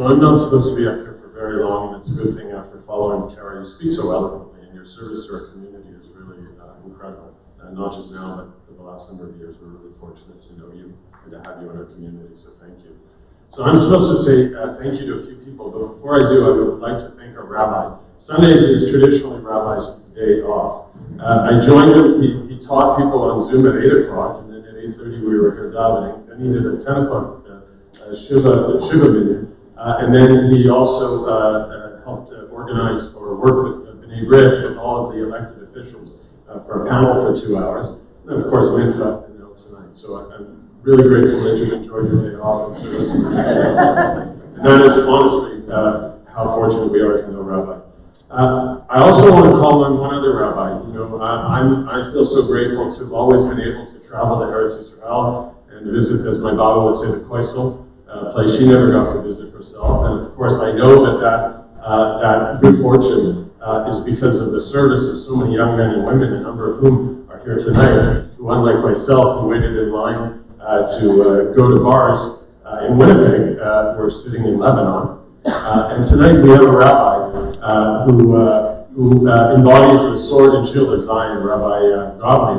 So I'm not supposed to be up here for very long, and it's a good thing after following Kara. You speak so eloquently, and your service to our community is really incredible. Not just now, but for the last number of years, we're really fortunate to know you and to have you in our community, so thank you. So I'm supposed to say thank you to a few people, but before I do, I would like to thank our rabbi. Sundays is traditionally Rabbi's day off. I joined him, he taught people on Zoom at 8 o'clock, and then at 8:30 we were here davening. Then he did a 10 o'clock Shiva minyan, and then he also helped organize or work with B'nai B'rith and all of the elected officials for a panel for 2 hours. And of course, we ended up tonight. So I'm really grateful that you've enjoyed your day off and service. And that is honestly how fortunate we are to know Rabbi. I also want to call on one other rabbi. You know, I feel so grateful to have always been able to travel to Eretz Yisrael and visit, as my Baba would say, the Koisel, a place she never got to visit herself. And of course, I know that good fortune is because of the service of so many young men and women, a number of whom are here tonight, who, unlike myself, who waited in line to go to bars in Winnipeg, were sitting in Lebanon. And tonight we have a rabbi who embodies the sword and shield of Zion, Rabbi Rabbi,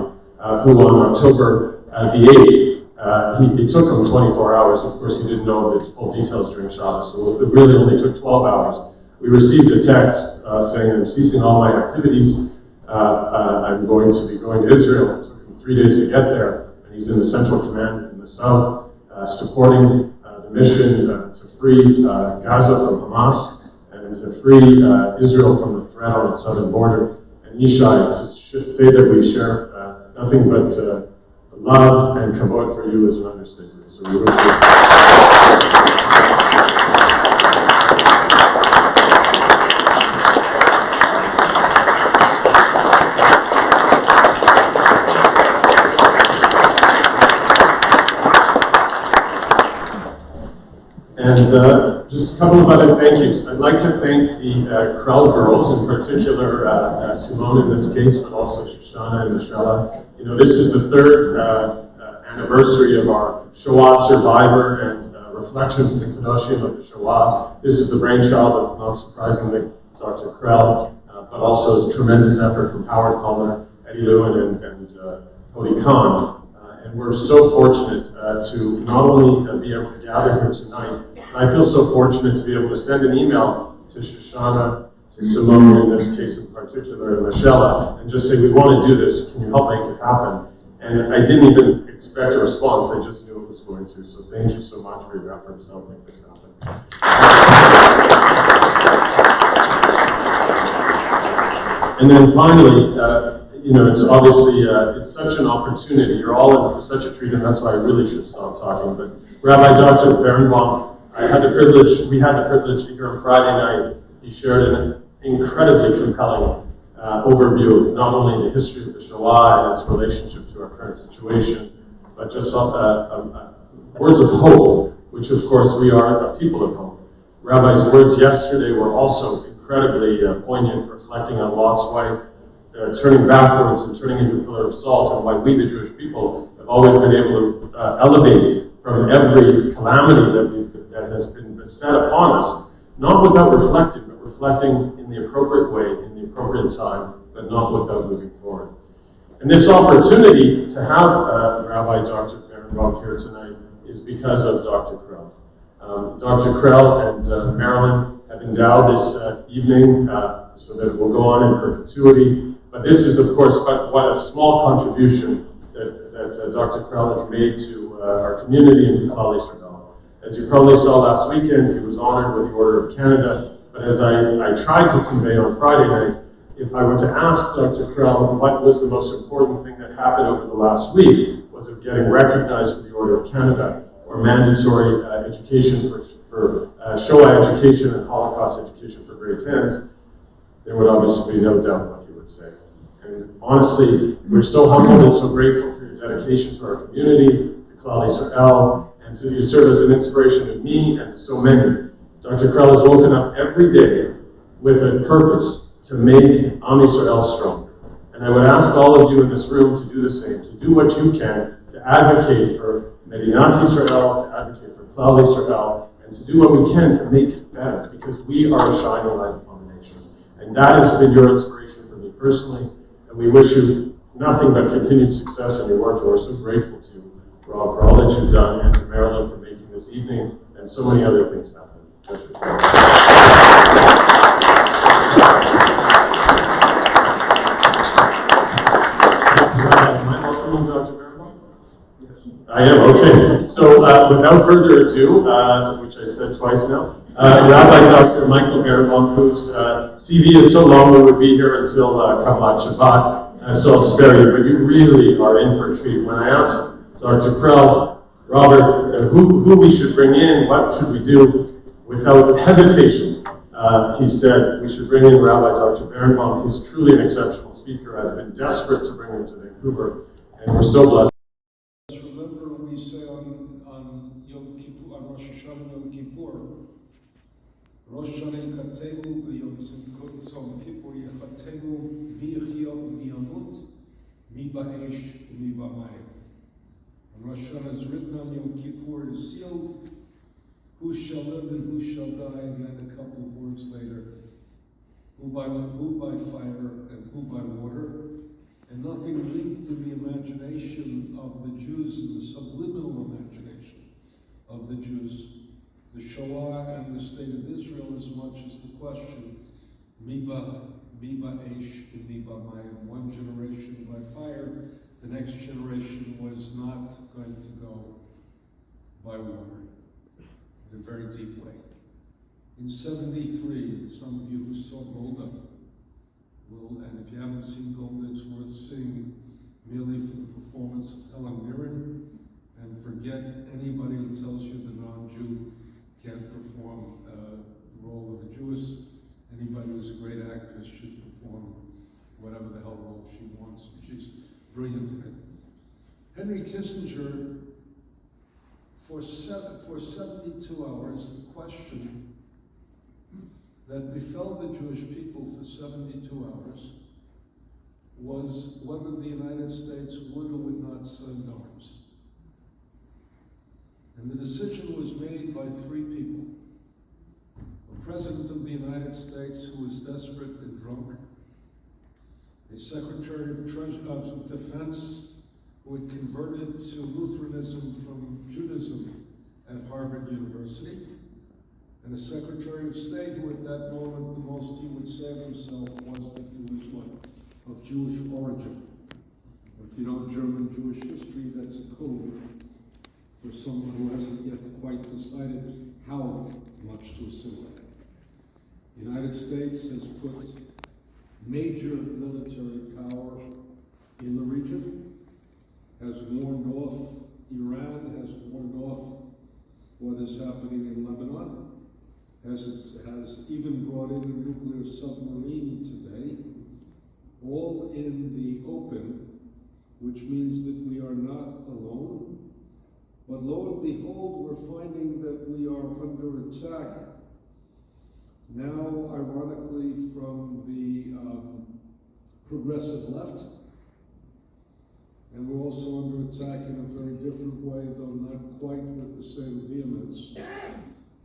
who on October the 8th, it took him 24 hours. Of course, he didn't know the full details during Shabbos, so it really only took 12 hours. We received a text saying, I'm ceasing all my activities. I'm going to be going to Israel. It took him 3 days to get there, and he's in the Central Command in the south, supporting the mission to free Gaza from Hamas and to free Israel from the threat on its southern border. And Yishai, should say that we share nothing but love and kavod for you is an understatement. So we wish you. And just a couple of other thank yous. I'd like to thank the Krell girls, in particular Simone in this case, but also Shoshana and Michelle. You know, this is the third anniversary of our Shoah survivor and reflection from the Kedoshim of the Shoah. This is the brainchild of, not surprisingly, Dr. Krell, but also his tremendous effort from Howard Kalmer, Eddie Lewin, and Cody Kahn. And we're so fortunate to not only be able to gather here tonight, but I feel so fortunate to be able to send an email to Shoshana, to Simone in this case in particular, and Michelle, and just say, we want to do this, can you help make it happen? And I didn't even expect a response, I just knew it was going to. So thank you so much for your efforts to help make this happen. And then finally, you know, it's obviously, it's such an opportunity. You're all in for such a treat, and that's why I really should stop talking. But Rabbi Dr. Berenbaum, we had the privilege to hear on Friday night. He shared an incredibly compelling overview of not only the history of the Shoah and its relationship to our current situation, but just words of hope, which of course we are a people of hope. Rabbi's words yesterday were also incredibly poignant, reflecting on Lot's wife, turning backwards and turning into a pillar of salt, and why we, the Jewish people, have always been able to elevate from every calamity that has been beset upon us, not without reflecting, but reflecting in the appropriate way, in the appropriate time, but not without moving forward. And this opportunity to have Rabbi Dr. Berenbaum here tonight is because of Dr. Krell. Dr. Krell and Marilyn have endowed this evening so that it will go on in perpetuity. But this is, of course, what a small contribution that Dr. Krell has made to our community and to Klal Yisrael. As you probably saw last weekend, he was honored with the Order of Canada. But as I tried to convey on Friday night, if I were to ask Dr. Krell what was the most important thing that happened over the last week, was it getting recognized for the Order of Canada, or mandatory education for Shoah education and Holocaust education for grade 10s, there would obviously be no doubt what he would say. And honestly, we're so humbled and so grateful for your dedication to our community, to Klal Yisrael, and to you serve as an inspiration to me and to so many. Dr. Krell has woken up every day with a purpose to make Am Yisrael stronger. And I would ask all of you in this room to do the same, to do what you can to advocate for Medinat Yisrael, to advocate for Klal Yisrael, and and to do what we can to make it better, because we are a shining light upon the nations. And that has been your inspiration for me personally, and we wish you nothing but continued success in your work, and we're so grateful to you, Rob, for all that you've done, and to Marilyn for making this evening and so many other things happen. Am I welcoming Dr. Berenbaum? Yes. I am, okay. So without further ado, which I said twice now, Rabbi Dr. Michael Berenbaum, whose CV is so long we would be here until Kabbalat Shabbat, so I'll spare you, but you really are in for a treat. When I asked Dr. Krell, Robert, who we should bring in, what should we do, without hesitation, he said we should bring in Rabbi Dr. Berenbaum. He's truly an exceptional speaker. I've been desperate to bring him to Vancouver, and we're so blessed. Remember, we say on Yom Kippur, on Rosh Hashanah Yom Kippur, Rosh Hashanah Katenu Yom Kippur Yechatenu V'Yechia V'Yamut Mi Ba'esh Mi Ba'mayim. And Rosh Hashanah is written on Yom Kippur, is sealed. Who shall live and who shall die? And then a couple of words later, who by fire and who by water. And nothing linked to the imagination of the Jews and the subliminal imagination of the Jews. The Shoah and the state of Israel as much as the question, Miba Eish and Miba Mayim. One generation by fire, the next generation was not going to go by water in a very deep way. In 73, some of you who saw Golda will, and if you haven't seen Golda, it's worth seeing merely for the performance of Helen Mirren, and forget anybody who tells you the non-Jew can't perform the role of a Jewess. Anybody who's a great actress should perform whatever the hell role she wants. She's brilliant in it. Henry Kissinger, for 72 hours, the question that befell the Jewish people for 72 hours was whether the United States would or would not send arms. And the decision was made by three people. A President of the United States who was desperate and drunk, a Secretary of Defense who had converted to Lutheranism from Judaism at Harvard University, and a Secretary of State who at that moment the most he would say of himself was that he was what? Of Jewish origin. If you know German Jewish history, that's a code for someone who hasn't yet quite decided how much to assimilate. The United States has put major military power in the region, has warned off Iran, has warned off what is happening in Lebanon, has even brought in a nuclear submarine today, all in the open, which means that we are not alone. But lo and behold, we're finding that we are under attack. Now, ironically, from the progressive left, and we're also under attack in a very different way, though not quite with the same vehemence,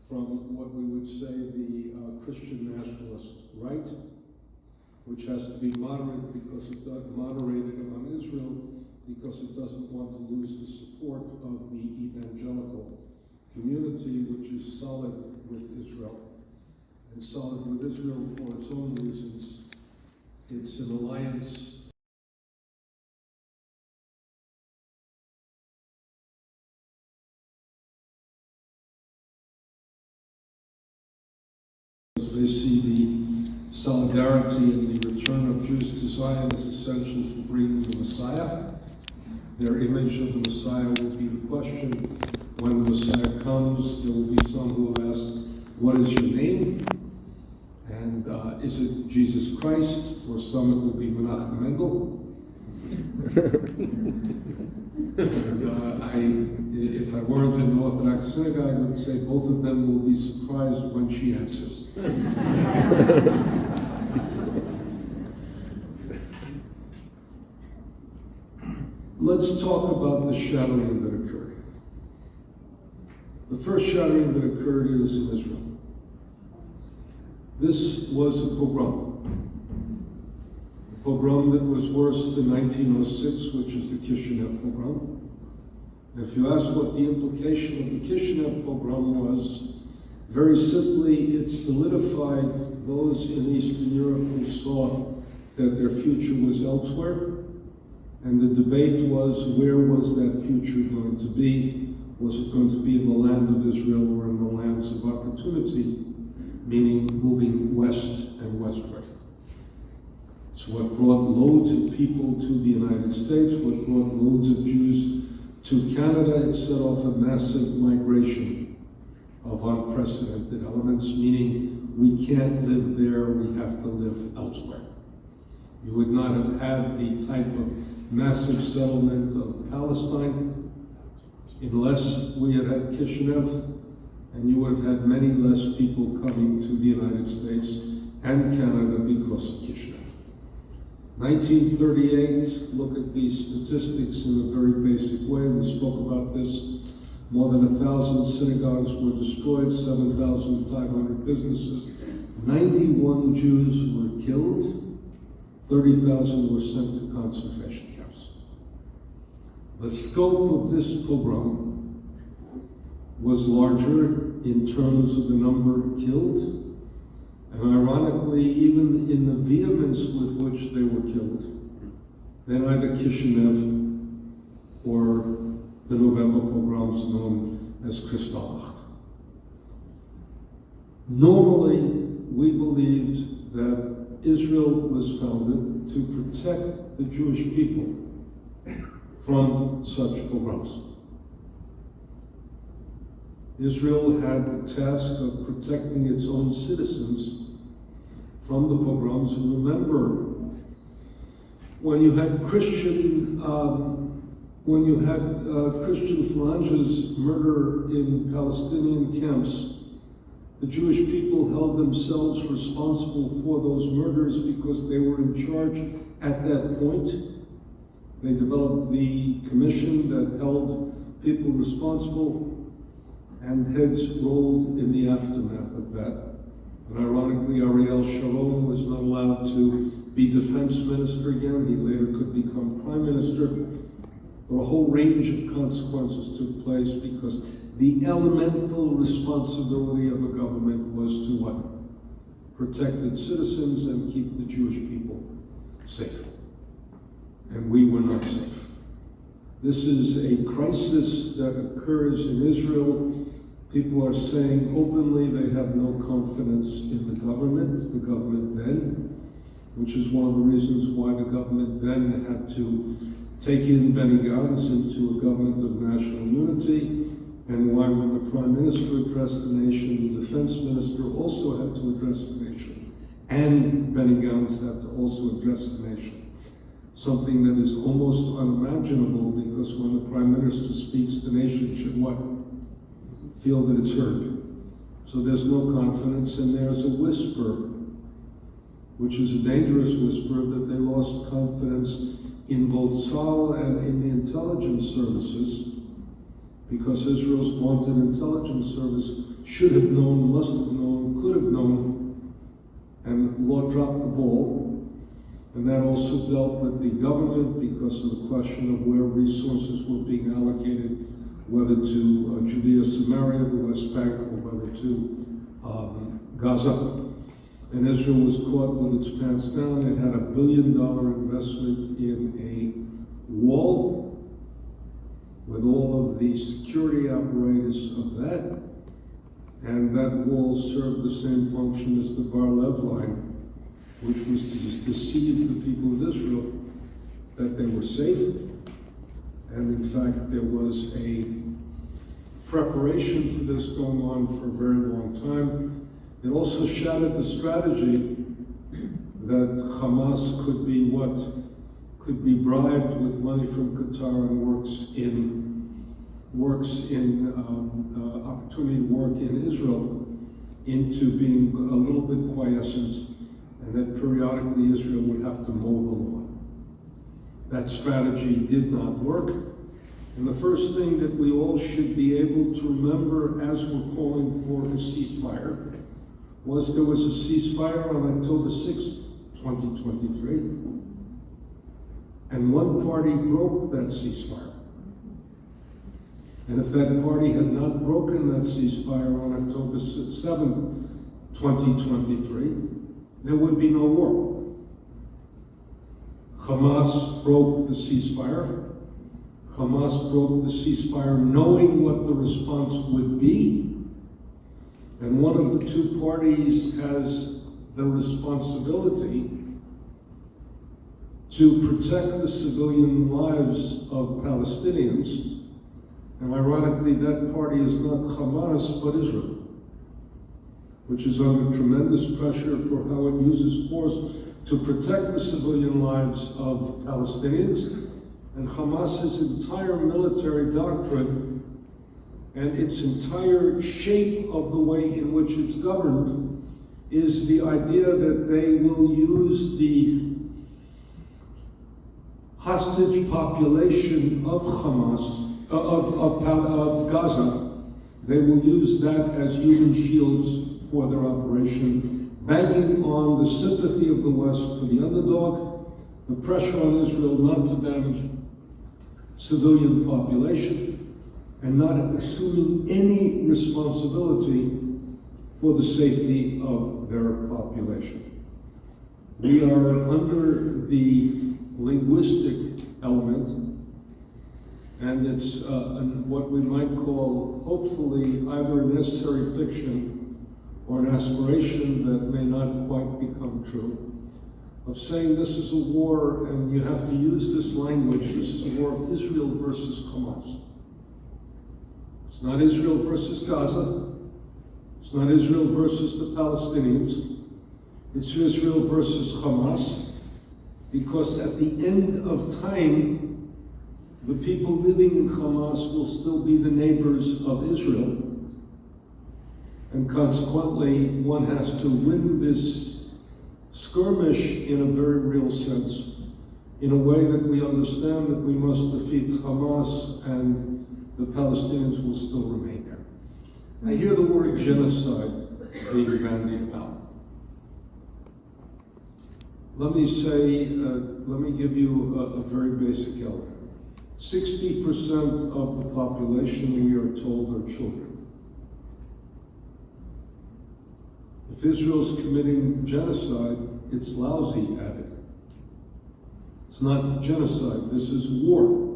from what we would say the Christian nationalist right, which has to be moderated because it does moderated on Israel because it doesn't want to lose the support of the evangelical community, which is solid with Israel. And solid with Israel for its own reasons. It's an alliance because they see the solidarity and the return of Jews to Zion as essential for bringing the Messiah. Their image of the Messiah will be the question. When the Messiah comes, there will be some who will ask, what is your name? And is it Jesus Christ? For some it will be Menachem Mendel. And if I weren't in an Orthodox synagogue, I would say both of them will be surprised when she answers. Let's talk about the shattering that occurred. The first shattering that occurred is in Israel. This was a pogrom that was worse than 1906, which is the Kishinev pogrom. And if you ask what the implication of the Kishinev pogrom was, very simply, it solidified those in Eastern Europe who saw that their future was elsewhere. And the debate was, where was that future going to be? Was it going to be in the land of Israel or in the lands of opportunity, meaning moving west and westward? So what brought loads of people to the United States, what brought loads of Jews to Canada, it set off a massive migration of unprecedented elements, meaning we can't live there, we have to live elsewhere. You would not have had the type of massive settlement of Palestine unless we had had Kishinev, and you would have had many less people coming to the United States and Canada because of Kishinev. 1938, look at the statistics in a very basic way. We spoke about this. More than 1,000 synagogues were destroyed, 7,500 businesses, 91 Jews were killed, 30,000 were sent to concentration camps. The scope of this pogrom was larger in terms of the number killed, and ironically, even in the vehemence with which they were killed, than either Kishinev or the November pogroms known as Kristallnacht. Normally, we believed that Israel was founded to protect the Jewish people from such pogroms. Israel had the task of protecting its own citizens from the pogroms. And remember, when you had Christian phalanges murder in Palestinian camps, the Jewish people held themselves responsible for those murders because they were in charge at that point. They developed the commission that held people responsible, and heads rolled in the aftermath of that. And ironically, Ariel Sharon was not allowed to be defense minister again. He later could become prime minister. But a whole range of consequences took place because the elemental responsibility of a government was to what? Protect its citizens and keep the Jewish people safe. And we were not safe. This is a crisis that occurs in Israel. People are saying openly they have no confidence in the government then, which is one of the reasons why the government then had to take in Benny Gantz into a government of national unity, and why when the Prime Minister addressed the nation, the Defense Minister also had to address the nation, and Benny Gantz had to also address the nation. Something that is almost unimaginable, because when the Prime Minister speaks, the nation should what? Feel that it's heard. So there's no confidence, and there's a whisper, which is a dangerous whisper, that they lost confidence in both Tzahal and in the intelligence services, because Israel's vaunted intelligence service should have known, must have known, could have known, and Lord dropped the ball. And that also dealt with the government because of the question of where resources were being allocated, whether to Judea, Samaria, the West Bank, or whether to Gaza. And Israel was caught with its pants down. It had $1 billion investment in a wall with all of the security apparatus of that. And that wall served the same function as the Bar-Lev line, which was to deceive the people of Israel that they were safe. And in fact, there was a preparation for this going on for a very long time. It also shattered the strategy that Hamas could be what? Could be bribed with money from Qatar and works in opportunity to work in Israel into being a little bit quiescent, and that periodically Israel would have to mow the lawn. That strategy did not work, And the first thing that we all should be able to remember as we're calling for a ceasefire was there was a ceasefire on October 6th, 2023, and one party broke that ceasefire. And if that party had not broken that ceasefire on October 7th, 2023, there would be no war. Hamas broke the ceasefire. Hamas broke the ceasefire knowing what the response would be. And one of the two parties has the responsibility to protect the civilian lives of Palestinians. And ironically, that party is not Hamas, but Israel, which is under tremendous pressure for how it uses force to protect the civilian lives of Palestinians. And Hamas's entire military doctrine and its entire shape of the way in which it's governed is the idea that they will use the hostage population of Hamas, of Gaza. They will use that as human shields for their operation, banking on the sympathy of the West for the underdog, the pressure on Israel not to damage civilian population, and not assuming any responsibility for the safety of their population. We are under the linguistic element, and it's what we might call, hopefully, either a necessary fiction or an aspiration that may not quite become true, of saying this is a war, and you have to use this language, this is a war of Israel versus Hamas. It's not Israel versus Gaza. It's not Israel versus the Palestinians. It's Israel versus Hamas, because at the end of time, the people living in Hamas will still be the neighbors of Israel. And consequently, one has to win this skirmish in a very real sense, in a way that we understand that we must defeat Hamas and the Palestinians will still remain there. I hear the word genocide being bandied about. Let me say, let me give you a very basic element. 60% of the population, we are told, are children. If Israel's committing genocide, it's lousy at it. It's not genocide, this is war.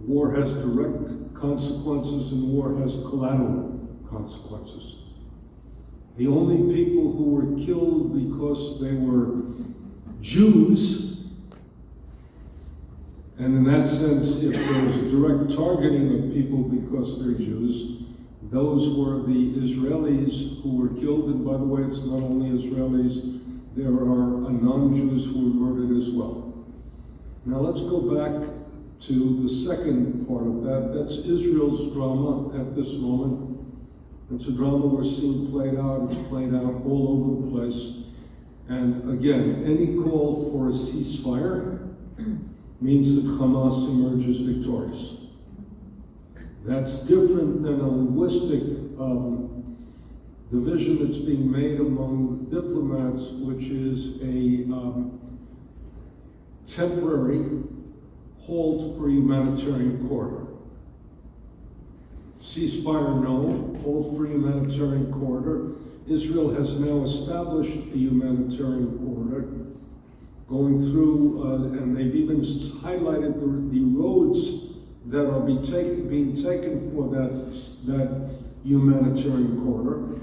War has direct consequences and war has collateral consequences. The only people who were killed because they were Jews, and in that sense, if there's direct targeting of people because they're Jews, those were the Israelis who were killed. And by the way, it's not only Israelis, there are non-Jews who were murdered as well. Now let's go back to the second part of that. That's Israel's drama at this moment. It's a drama we're seeing played out. It's played out all over the place. And again, any call for a ceasefire means that Hamas emerges victorious. That's different than a linguistic division that's being made among diplomats, which is a temporary halt for a humanitarian corridor. Ceasefire, no. Halt for a humanitarian corridor. Israel has now established a humanitarian corridor going through, and they've even highlighted the roads that are being taken for that humanitarian corridor,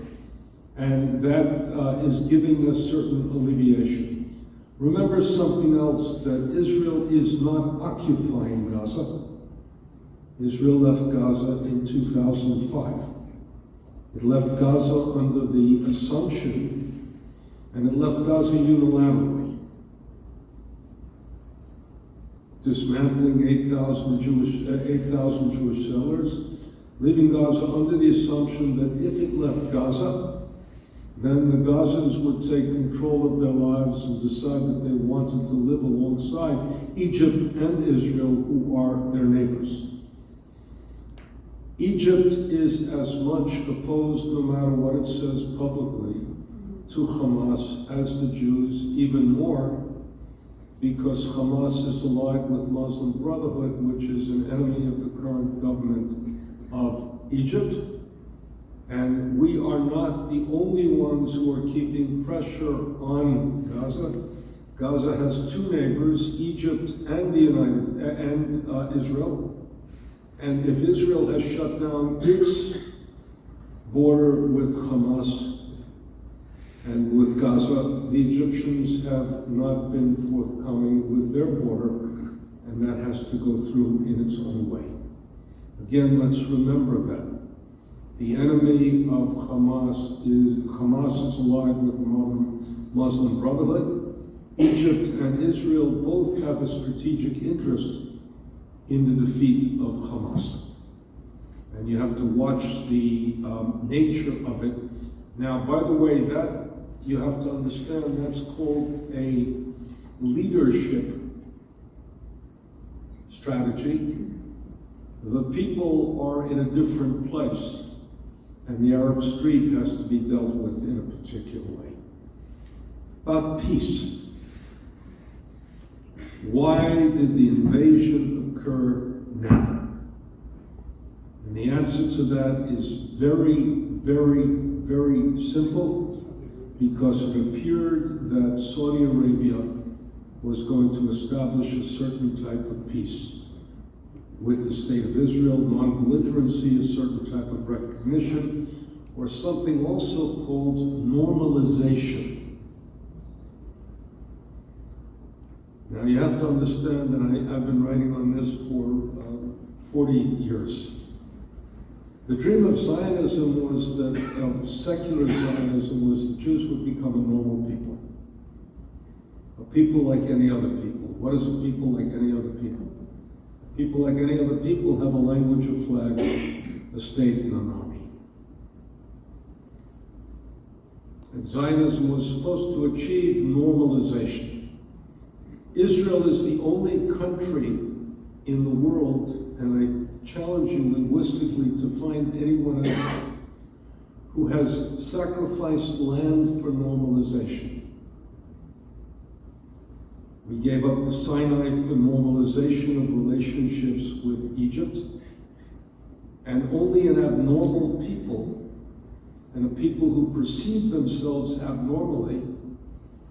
and that is giving us certain alleviation. Remember something else, that Israel is not occupying Gaza. Israel left Gaza in 2005. It left Gaza under the assumption, and it left Gaza unilaterally, dismantling 8,000 Jewish settlers, leaving Gaza under the assumption that if it left Gaza, then the Gazans would take control of their lives and decide that they wanted to live alongside Egypt and Israel, who are their neighbors. Egypt is as much opposed, no matter what it says publicly, to Hamas as the Jews, even more, because Hamas is allied with Muslim Brotherhood, which is an enemy of the current government of Egypt. And we are not the only ones who are keeping pressure on Gaza. Gaza has two neighbors, Egypt and Israel. And if Israel has shut down its border with Hamas and with Gaza, the Egyptians have not been forthcoming with their border, and that has to go through in its own way. Again, let's remember that. The enemy of Hamas is allied with the Muslim Brotherhood. Egypt and Israel both have a strategic interest in the defeat of Hamas. And you have to watch the nature of it. Now, by the way, that you have to understand, that's called a leadership strategy. The people are in a different place, and the Arab street has to be dealt with in a particular way. About peace. Why did the invasion occur now? And the answer to that is very, very, very simple, because it appeared that Saudi Arabia was going to establish a certain type of peace with the state of Israel, non-belligerency, a certain type of recognition, or something also called normalization. Now you have to understand that I've been writing on this for 40 years. The dream of Zionism was that, of secular Zionism, was the Jews would become a normal people. A people like any other people. What is a people like any other people? People like any other people have a language, a flag, a state, and an army. And Zionism was supposed to achieve normalization. Israel is the only country in the world, and I challenge you linguistically to find anyone else who has sacrificed land for normalization. We gave up the Sinai for normalization of relationships with Egypt, and only an abnormal people, and a people who perceive themselves abnormally,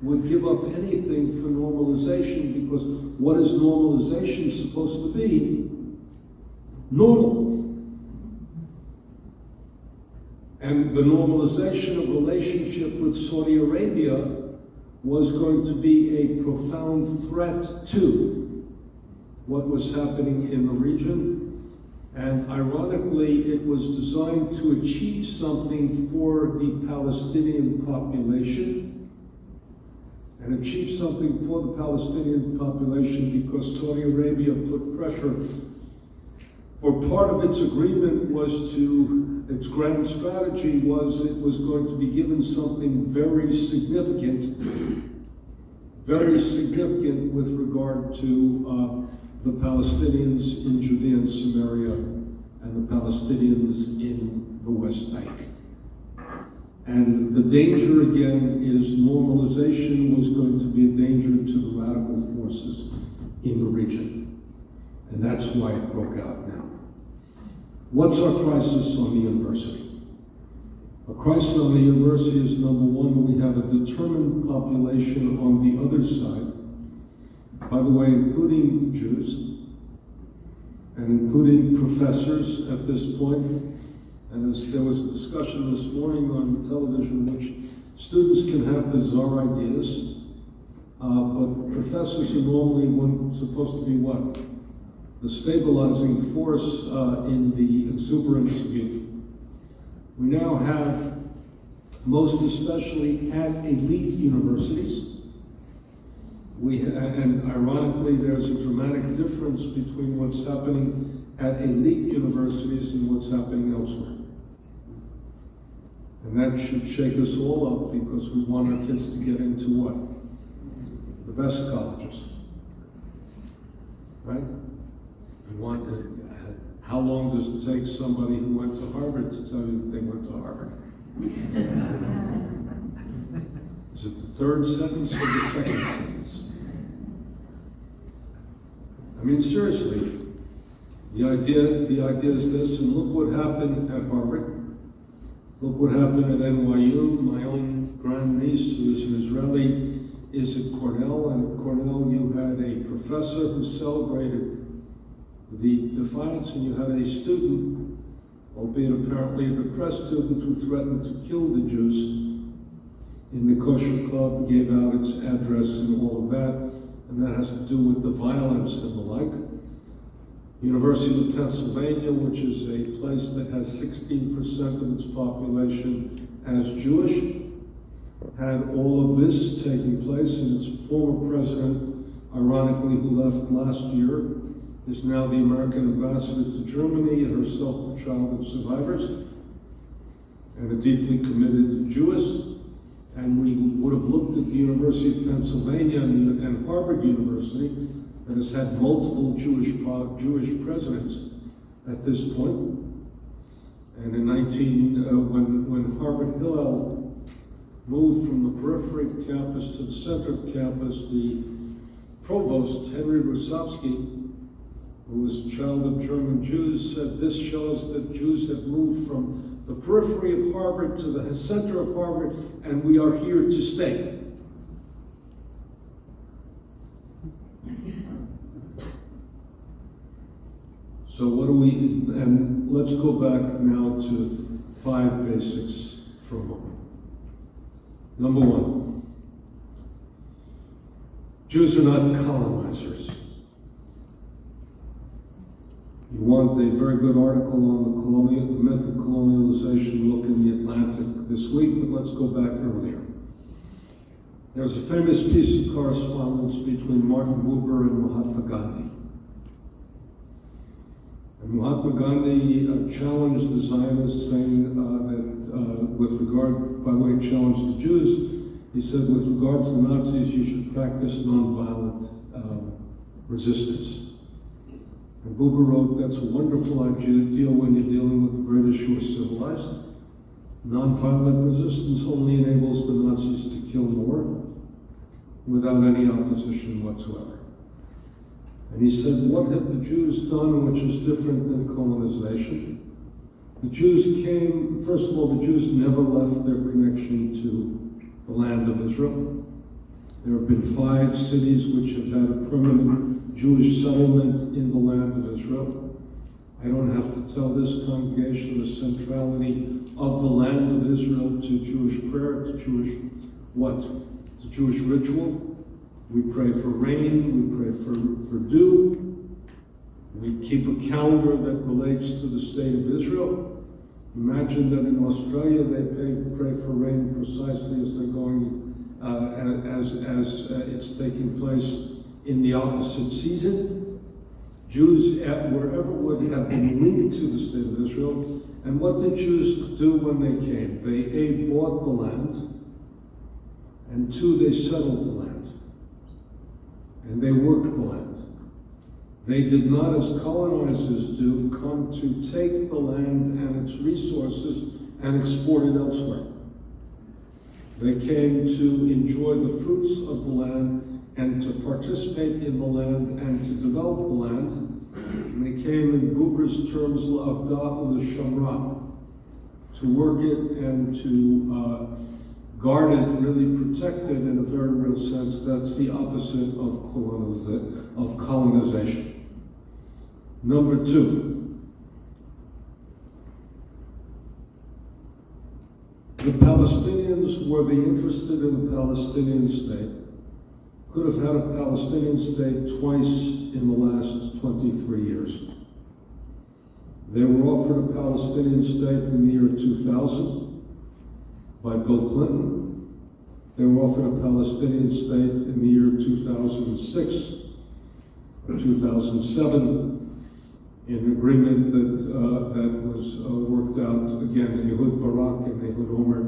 would give up anything for normalization, because what is normalization supposed to be? Normal. And the normalization of relationship with Saudi Arabia was going to be a profound threat to what was happening in the region. And ironically, it was designed to achieve something for the Palestinian population, and achieve something for the Palestinian population because Saudi Arabia put pressure. For part of its agreement was to, its grand strategy was it was going to be given something very significant with regard to the Palestinians in Judea and Samaria and the Palestinians in the West Bank. And the danger again is normalization was going to be a danger to the radical forces in the region. And that's why it broke out now. What's our crisis on the university? A crisis on the university is, number one, we have a determined population on the other side, by the way, including Jews, and including professors at this point. And there was a discussion this morning on television in which students can have bizarre ideas, but professors are normally supposed to be what? The stabilizing force in the exuberance of youth. We now have, most especially at elite universities, and ironically there's a dramatic difference between what's happening at elite universities and what's happening elsewhere. And that should shake us all up, because we want our kids to get into what? The best colleges. Right? We want this. How long does it take somebody who went to Harvard to tell you that they went to Harvard? Is it the third sentence or the second sentence? I mean, seriously, the idea is this, and look what happened at Harvard. Look what happened at NYU. My own grandniece, who is an Israeli, is at Cornell, and at Cornell you had a professor who celebrated the defiance, and you had a student, albeit apparently a repressed student, who threatened to kill the Jews in the kosher club, gave out its address and all of that, and that has to do with the violence and the like. University of Pennsylvania, which is a place that has 16% of its population as Jewish, had all of this taking place, and its former president, ironically, who left last year, is now the American ambassador to Germany, and herself the child of survivors, and a deeply committed Jewess. And we would have looked at the University of Pennsylvania and Harvard University, that has had multiple Jewish presidents at this point. And in when Harvard Hillel moved from the periphery of campus to the center of campus, the provost, Henry Rusovsky, who was a child of German Jews, said this shows that Jews have moved from the periphery of Harvard to the center of Harvard, and we are here to stay. So what do we, and let's go back now to 5 basics for a moment. Number 1, Jews are not colonizers. You want a very good article on the myth of colonialization, look in the Atlantic this week, but let's go back earlier. There's a famous piece of correspondence between Martin Buber and Mahatma Gandhi. And Mahatma Gandhi challenged the Zionists, saying that with regard, by the way, challenged the Jews, he said, with regard to the Nazis, you should practice nonviolent resistance. And Buber wrote, that's a wonderful idea when you're dealing with the British who are civilized. Nonviolent resistance only enables the Nazis to kill more without any opposition whatsoever. And he said, what have the Jews done which is different than colonization? The Jews came, first of all, the Jews never left their connection to the land of Israel. There have been 5 cities which have had a permanent Jewish settlement in the land of Israel. I don't have to tell this congregation the centrality of the land of Israel to Jewish prayer, to Jewish what? To Jewish ritual. We pray for rain, we pray for dew. We keep a calendar that relates to the state of Israel. Imagine that in Australia they pray for rain precisely as they're going, as it's taking place in the opposite season. Jews wherever would have been linked to the state of Israel. And what did Jews do when they came? They A, bought the land, and 2, they settled the land. And they worked the land. They did not, as colonizers do, come to take the land and its resources and export it elsewhere. They came to enjoy the fruits of the land and to participate in the land and to develop the land. And they came, in Buber's terms, l'avda l'shamra, to work it and to guard it, really protect it in a very real sense. That's the opposite of colonization. Number 2, the Palestinians, were they interested in a Palestinian state, could have had a Palestinian state twice in the last 23 years. They were offered a Palestinian state in the year 2000 by Bill Clinton. They were offered a Palestinian state in the year 2006 or 2007 an agreement that was worked out, again, Ehud Barak and Ehud Omer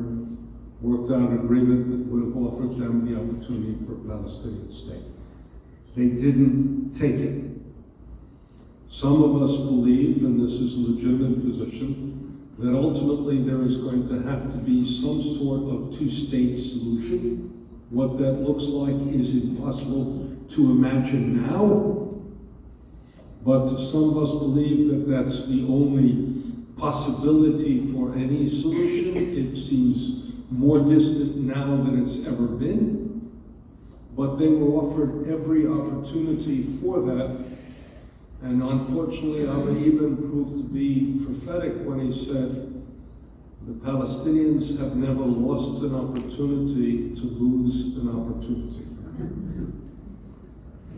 worked out an agreement that would have offered them the opportunity for a Palestinian state. They didn't take it. Some of us believe, and this is a legitimate position, that ultimately there is going to have to be some sort of two-state solution. What that looks like is impossible to imagine now, but some of us believe that that's the only possibility for any solution. It seems more distant now than it's ever been, but they were offered every opportunity for that. And unfortunately, Rabbi proved to be prophetic when he said, the Palestinians have never lost an opportunity to lose an opportunity.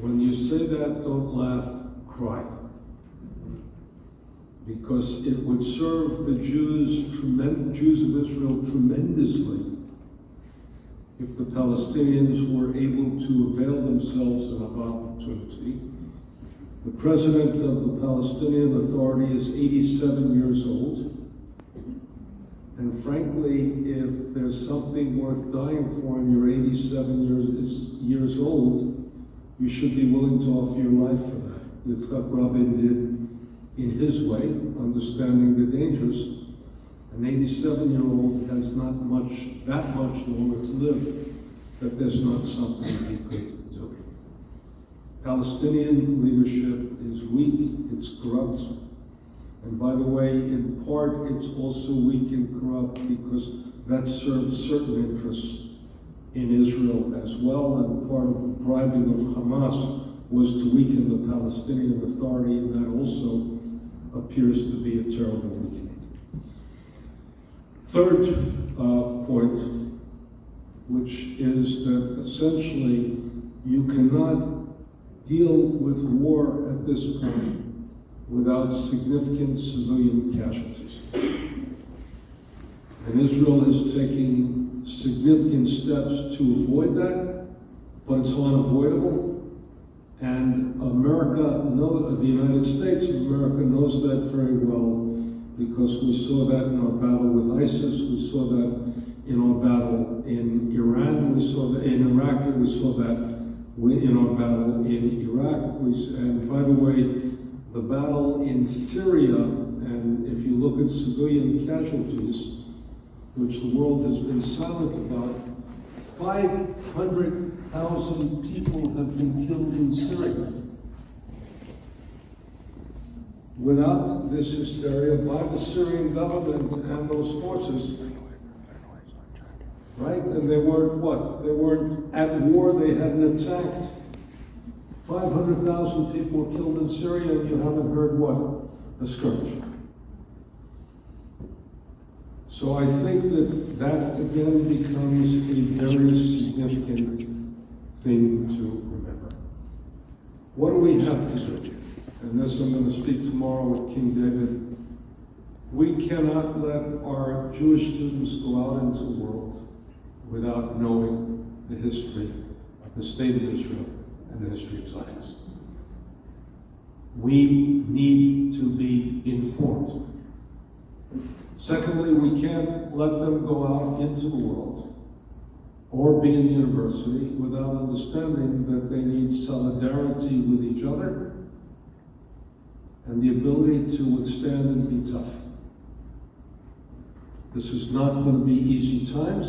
When you say that, don't laugh, cry. Because it would serve the Jews of Israel tremendously if the Palestinians were able to avail themselves of an opportunity. The president of the Palestinian Authority is 87 years old. And frankly, if there's something worth dying for and you're 87 years old, you should be willing to offer your life for that. It's what Rabbi did in his way, understanding the dangers. An 87-year-old has not that much longer to live, that there's not something he could do. Palestinian leadership is weak, it's corrupt. And by the way, in part, it's also weak and corrupt because that serves certain interests in Israel as well, and part of the bribing of Hamas was to weaken the Palestinian Authority, and that also appears to be a terrible weakening. Third point, which is that essentially you cannot deal with war at this point without significant civilian casualties. And Israel is taking significant steps to avoid that, but it's unavoidable. And the United States of America knows that very well, because we saw that in our battle with ISIS, we saw that in our battle in Iran, we saw that in Iraq, and we saw that in our battle in Iraq. And by the way, the battle in Syria, and if you look at civilian casualties, which the world has been silent about, 500,000 people have been killed in Syria. Without this hysteria by the Syrian government and those forces, right? And they weren't what? They weren't at war, they hadn't attacked. 500,000 people were killed in Syria, and you haven't heard what? A skirmish. So I think that again becomes a very significant thing to remember. What do we have to do? And this I'm going to speak tomorrow with King David. We cannot let our Jewish students go out into the world without knowing the history of the state of Israel and the history of Zionism. We need to be informed. Secondly, we can't let them go out into the world or be in university without understanding that they need solidarity with each other and the ability to withstand and be tough. This is not going to be easy times,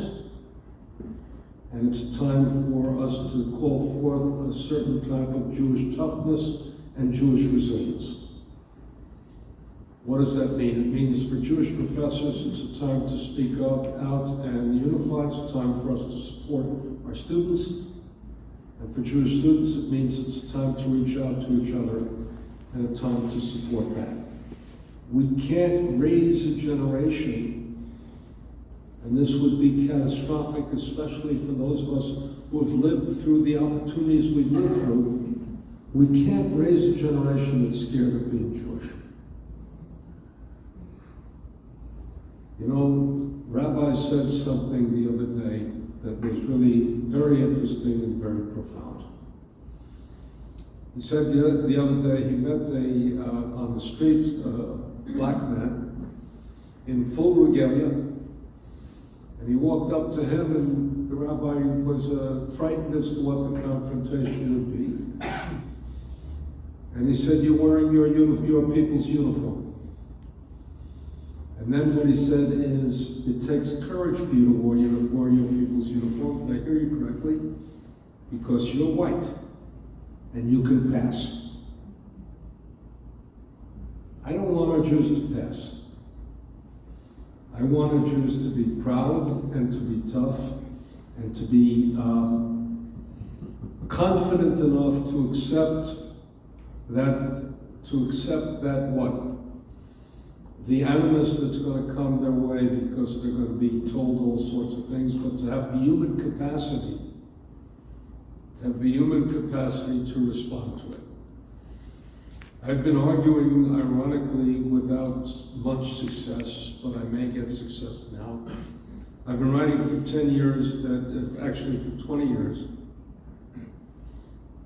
and it's time for us to call forth a certain type of Jewish toughness and Jewish resilience. What does that mean? It means for Jewish professors, it's a time to speak out and unify. It's a time for us to support our students. And for Jewish students, it means it's a time to reach out to each other and a time to support that. We can't raise a generation, and this would be catastrophic, especially for those of us who have lived through the opportunities we've lived through. We can't raise a generation that's scared of being Jewish. You know, Rabbi said something the other day that was really very interesting and very profound. He said the other day he met on the street a black man in full regalia, and he walked up to him, and the rabbi was frightened as to what the confrontation would be. And he said, "You're wearing your people's uniform." And then what he said is, "It takes courage for you to wear your people's uniform, did I hear you correctly? Because you're white, and you can pass." I don't want our Jews to pass. I want our Jews to be proud and to be tough and to be confident enough to accept that what? The animus that's going to come their way because they're going to be told all sorts of things, but to have the human capacity to respond to it. I've been arguing, ironically, without much success, but I may get success now. I've been writing for 10 years, actually for 20 years,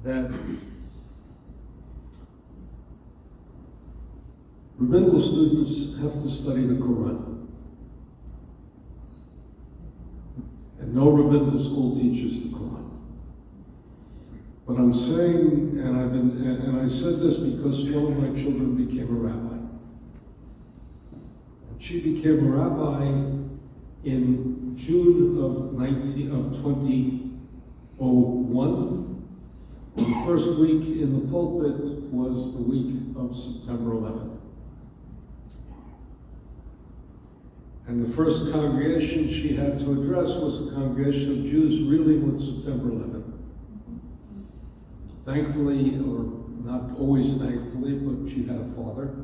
that rabbinical students have to study the Quran. And no rabbinical school teaches the Quran. But I'm saying, and I said this because one of my children became a rabbi. And she became a rabbi in June of 2001. The first week in the pulpit was the week of September 11th. And the first congregation she had to address was a congregation of Jews reeling with September 11th. Thankfully, or not always thankfully, but she had a father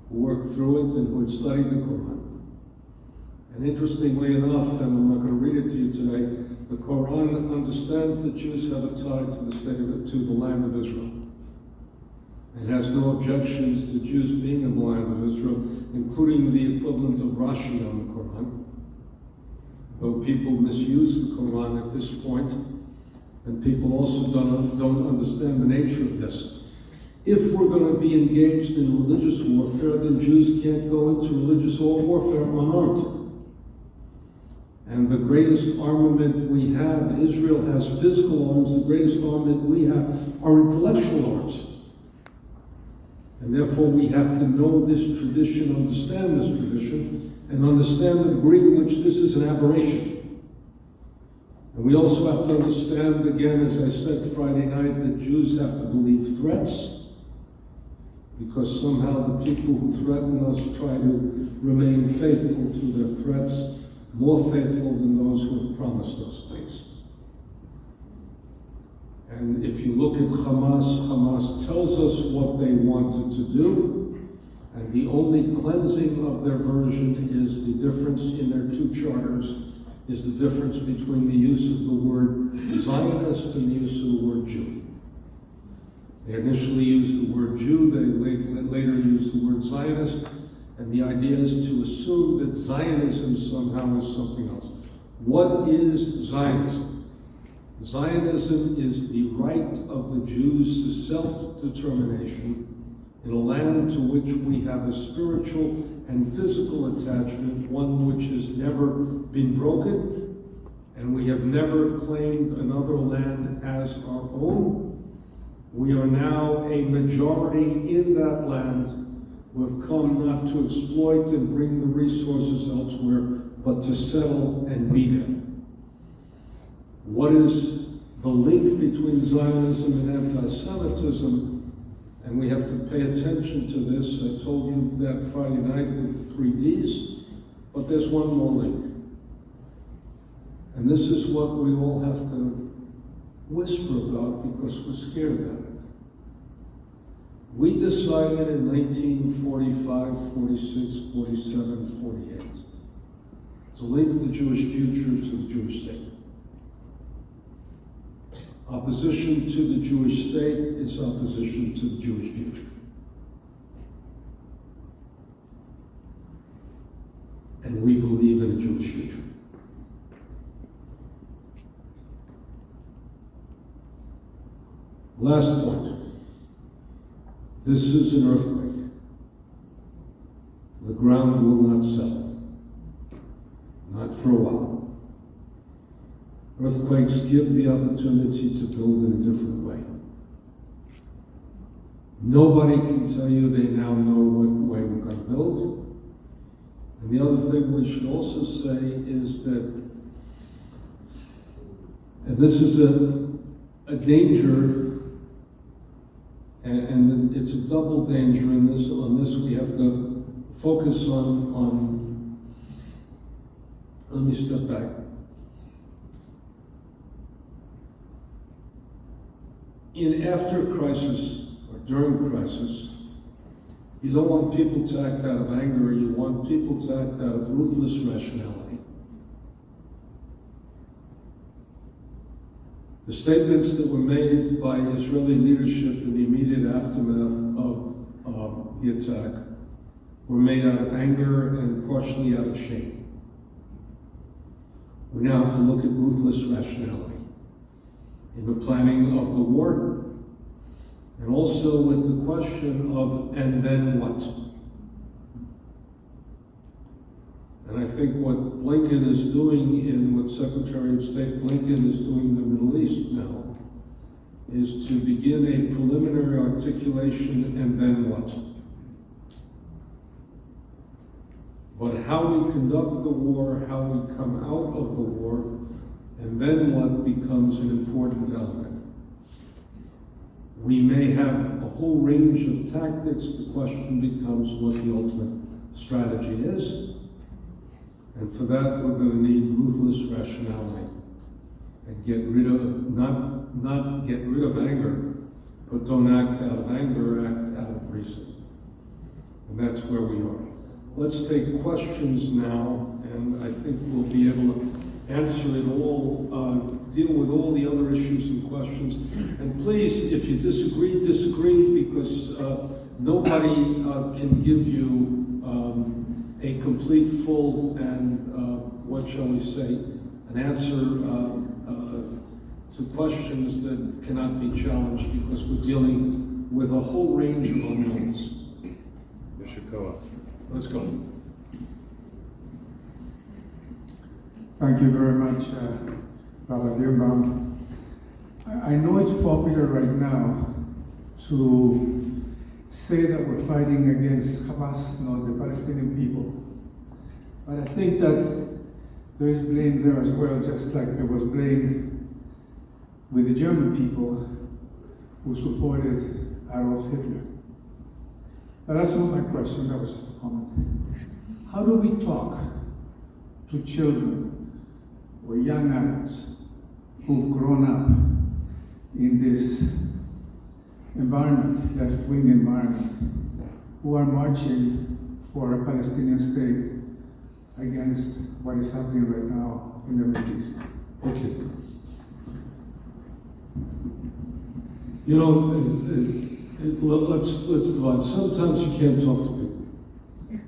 who worked through it and who had studied the Quran. And interestingly enough, and I'm not going to read it to you today, the Quran understands that Jews have a tie to the land of Israel. It has no objections to Jews being in the land of Israel, including the equivalent of Rashi on the Quran. Though people misuse the Quran at this point, and people also don't understand the nature of this. If we're going to be engaged in religious warfare, then Jews can't go into religious warfare unarmed. And the greatest armament we have, Israel has physical arms, the greatest armament we have are intellectual arms. And therefore we have to know this tradition, understand this tradition, and understand the degree to which this is an aberration. And we also have to understand, again, as I said Friday night, that Jews have to believe threats, because somehow the people who threaten us try to remain faithful to their threats, more faithful than those who have promised us things. And if you look at Hamas tells us what they wanted to do, and the only cleansing of their version is the difference in their two charters, is the difference between the use of the word Zionist and the use of the word Jew. They initially used the word Jew, they later used the word Zionist, and the idea is to assume that Zionism somehow is something else. What is Zionism? Zionism is the right of the Jews to self-determination in a land to which we have a spiritual and physical attachment, one which has never been broken, and we have never claimed another land as our own. We are now a majority in that land. We've come not to exploit and bring the resources elsewhere, but to settle and be there. What is the link between Zionism and anti-Semitism? And we have to pay attention to this. I told you that Friday night with 3 Ds, but there's one more link. And this is what we all have to whisper about because we're scared about it. We decided in 1945, 46, 47, 48 to link the Jewish future to the Jewish state. Opposition to the Jewish state is opposition to the Jewish future. And we believe in a Jewish future. Last point. this is an earthquake. The ground will not settle. Not for a while. Earthquakes give the opportunity to build in a different way. Nobody can tell you they now know what way we're going to build. And the other thing we should also say is that, and this is a danger, and it's a double danger in this. On this, we have to focus on. Let me step back. In after crisis or during crisis, you don't want people to act out of anger. You want people to act out of ruthless rationality. The statements that were made by Israeli leadership in the immediate aftermath of the attack were made out of anger and partially out of shame. We now have to look at ruthless rationality in the planning of the war, and also with the question of, and then what? And I think what Blinken is doing, in what Secretary of State Blinken is doing in the Middle East now, is to begin a preliminary articulation, and then what? But how we conduct the war, how we come out of the war, and then what becomes an important element. We may have a whole range of tactics. The question becomes what the ultimate strategy is. And for that, we're going to need ruthless rationality and get rid of, not get rid of anger, but don't act out of anger, act out of reason. And that's where we are. Let's take questions now, and I think we'll be able to answer it all, deal with all the other issues and questions. And please, if you disagree, disagree, because nobody can give you a complete, full, and what shall we say, an answer to questions that cannot be challenged, because we're dealing with a whole range of unknowns. Let's go. Thank you very much, Rabbi Berenbaum. I know it's popular right now to say that we're fighting against Hamas, not the Palestinian people. But I think that there is blame there as well, just like there was blame with the German people who supported Adolf Hitler. But that's not my question, that was just a comment. How do we talk to children or young adults who've grown up in this environment, left-wing environment, who are marching for a Palestinian state against what is happening right now in the Middle East? Okay. You know, let's divide. Sometimes you can't talk to people.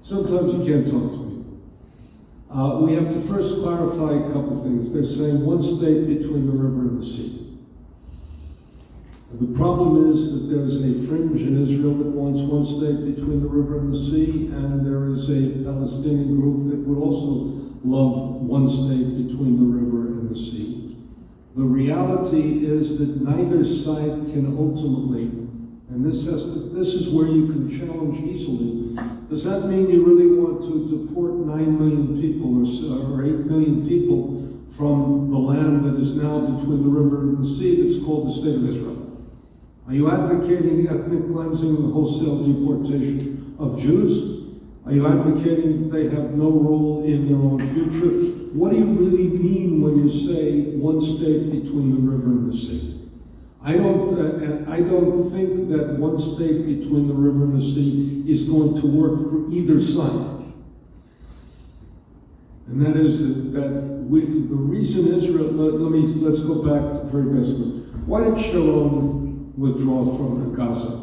Sometimes you can't talk to people. We have to first clarify a couple things. They're saying one state between the river and the sea. The problem is that there's a fringe in Israel that wants one state between the river and the sea, and there is a Palestinian group that would also love one state between the river and the sea. The reality is that neither side can ultimately, and this is where you can challenge easily. Does that mean you really want to deport 9 million people or 8 million people from the land that is now between the river and the sea that's called the State of Israel? Are you advocating ethnic cleansing and wholesale deportation of Jews? Are you advocating that they have no role in their own future? What do you really mean when you say one state between the river and the sea? I don't think that one state between the river and the sea is going to work for either side. And that is the reason Israel, let's go back very basically. Why did Sharon withdraw from Gaza?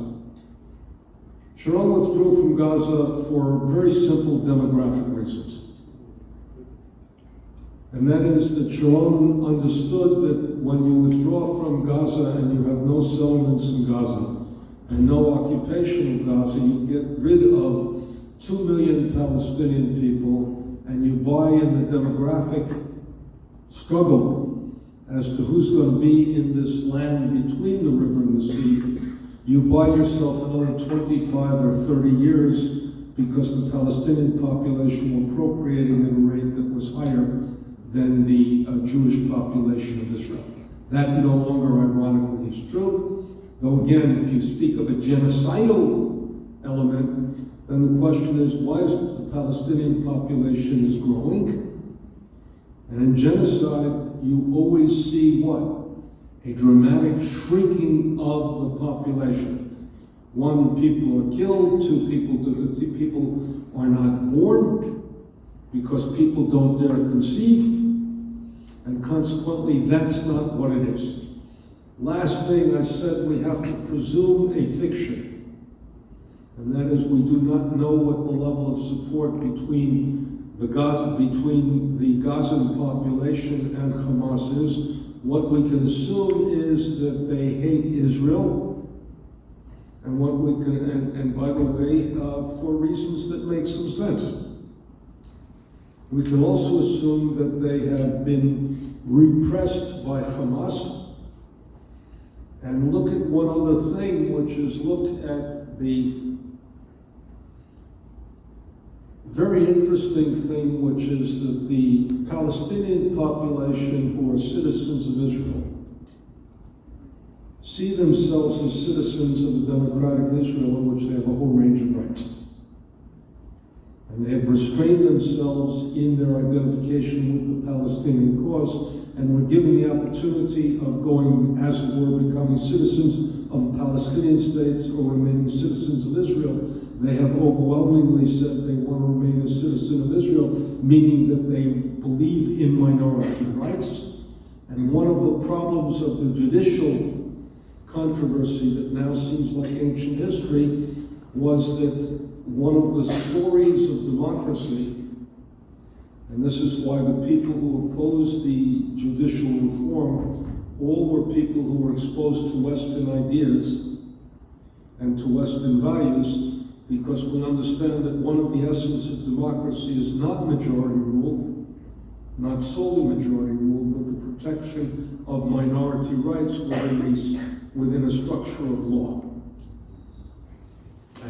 Sharon withdrew from Gaza for very simple demographic reasons. And that is that Sharon understood that when you withdraw from Gaza and you have no settlements in Gaza, and no occupation of Gaza, you get rid of 2 million Palestinian people, and you buy in the demographic struggle as to who's going to be in this land between the river and the sea, you buy yourself another 25 or 30 years because the Palestinian population were procreating at a rate that was higher than the Jewish population of Israel. That no longer, ironically, is true. Though again, if you speak of a genocidal element, then the question is, why is it the Palestinian population is growing? And in genocide, you always see what? A dramatic shrinking of the population. One, people are killed. Two, people are not born because people don't dare conceive. And consequently, that's not what it is. Last thing I said, we have to presume a fiction. And that is, we do not know what the level of support between the Gazan population and Hamas is. What we can assume is that they hate Israel, and what we can, and by the way, for reasons that make some sense. We can also assume that they have been repressed by Hamas. And look at one other thing, which is look at the very interesting thing, which is that the Palestinian population, who are citizens of Israel, see themselves as citizens of a democratic Israel in which they have a whole range of rights. And they have restrained themselves in their identification with the Palestinian cause, and were given the opportunity of going, as it were, becoming citizens of a Palestinian state or remaining citizens of Israel. They have overwhelmingly said they want to remain a citizen of Israel, meaning that they believe in minority rights. And one of the problems of the judicial controversy that now seems like ancient history was that one of the stories of democracy, and this is why the people who opposed the judicial reform all were people who were exposed to Western ideas and to Western values, because we understand that one of the essence of democracy is not majority rule, not solely majority rule, but the protection of minority rights within a structure of law.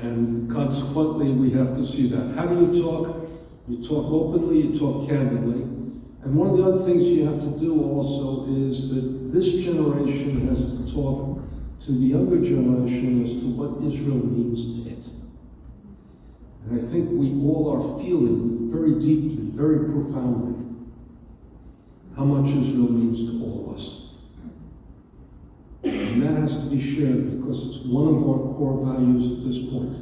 And consequently, we have to see that. How do you talk? You talk openly, you talk candidly. And one of the other things you have to do also is that this generation has to talk to the younger generation as to what Israel means to it. And I think we all are feeling very deeply, very profoundly, how much Israel means to all of us. And that has to be shared because it's one of our core values at this point.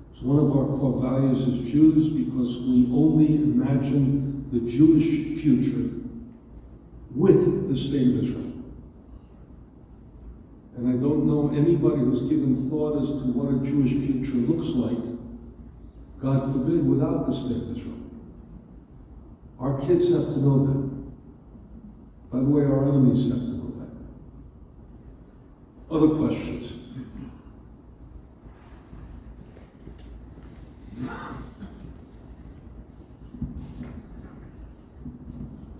It's one of our core values as Jews because we only imagine the Jewish future with the state of Israel. And I don't know anybody who's given thought as to what a Jewish future looks like, God forbid, without the state of Israel. Our kids have to know that. By the way, our enemies have to know that. Other questions?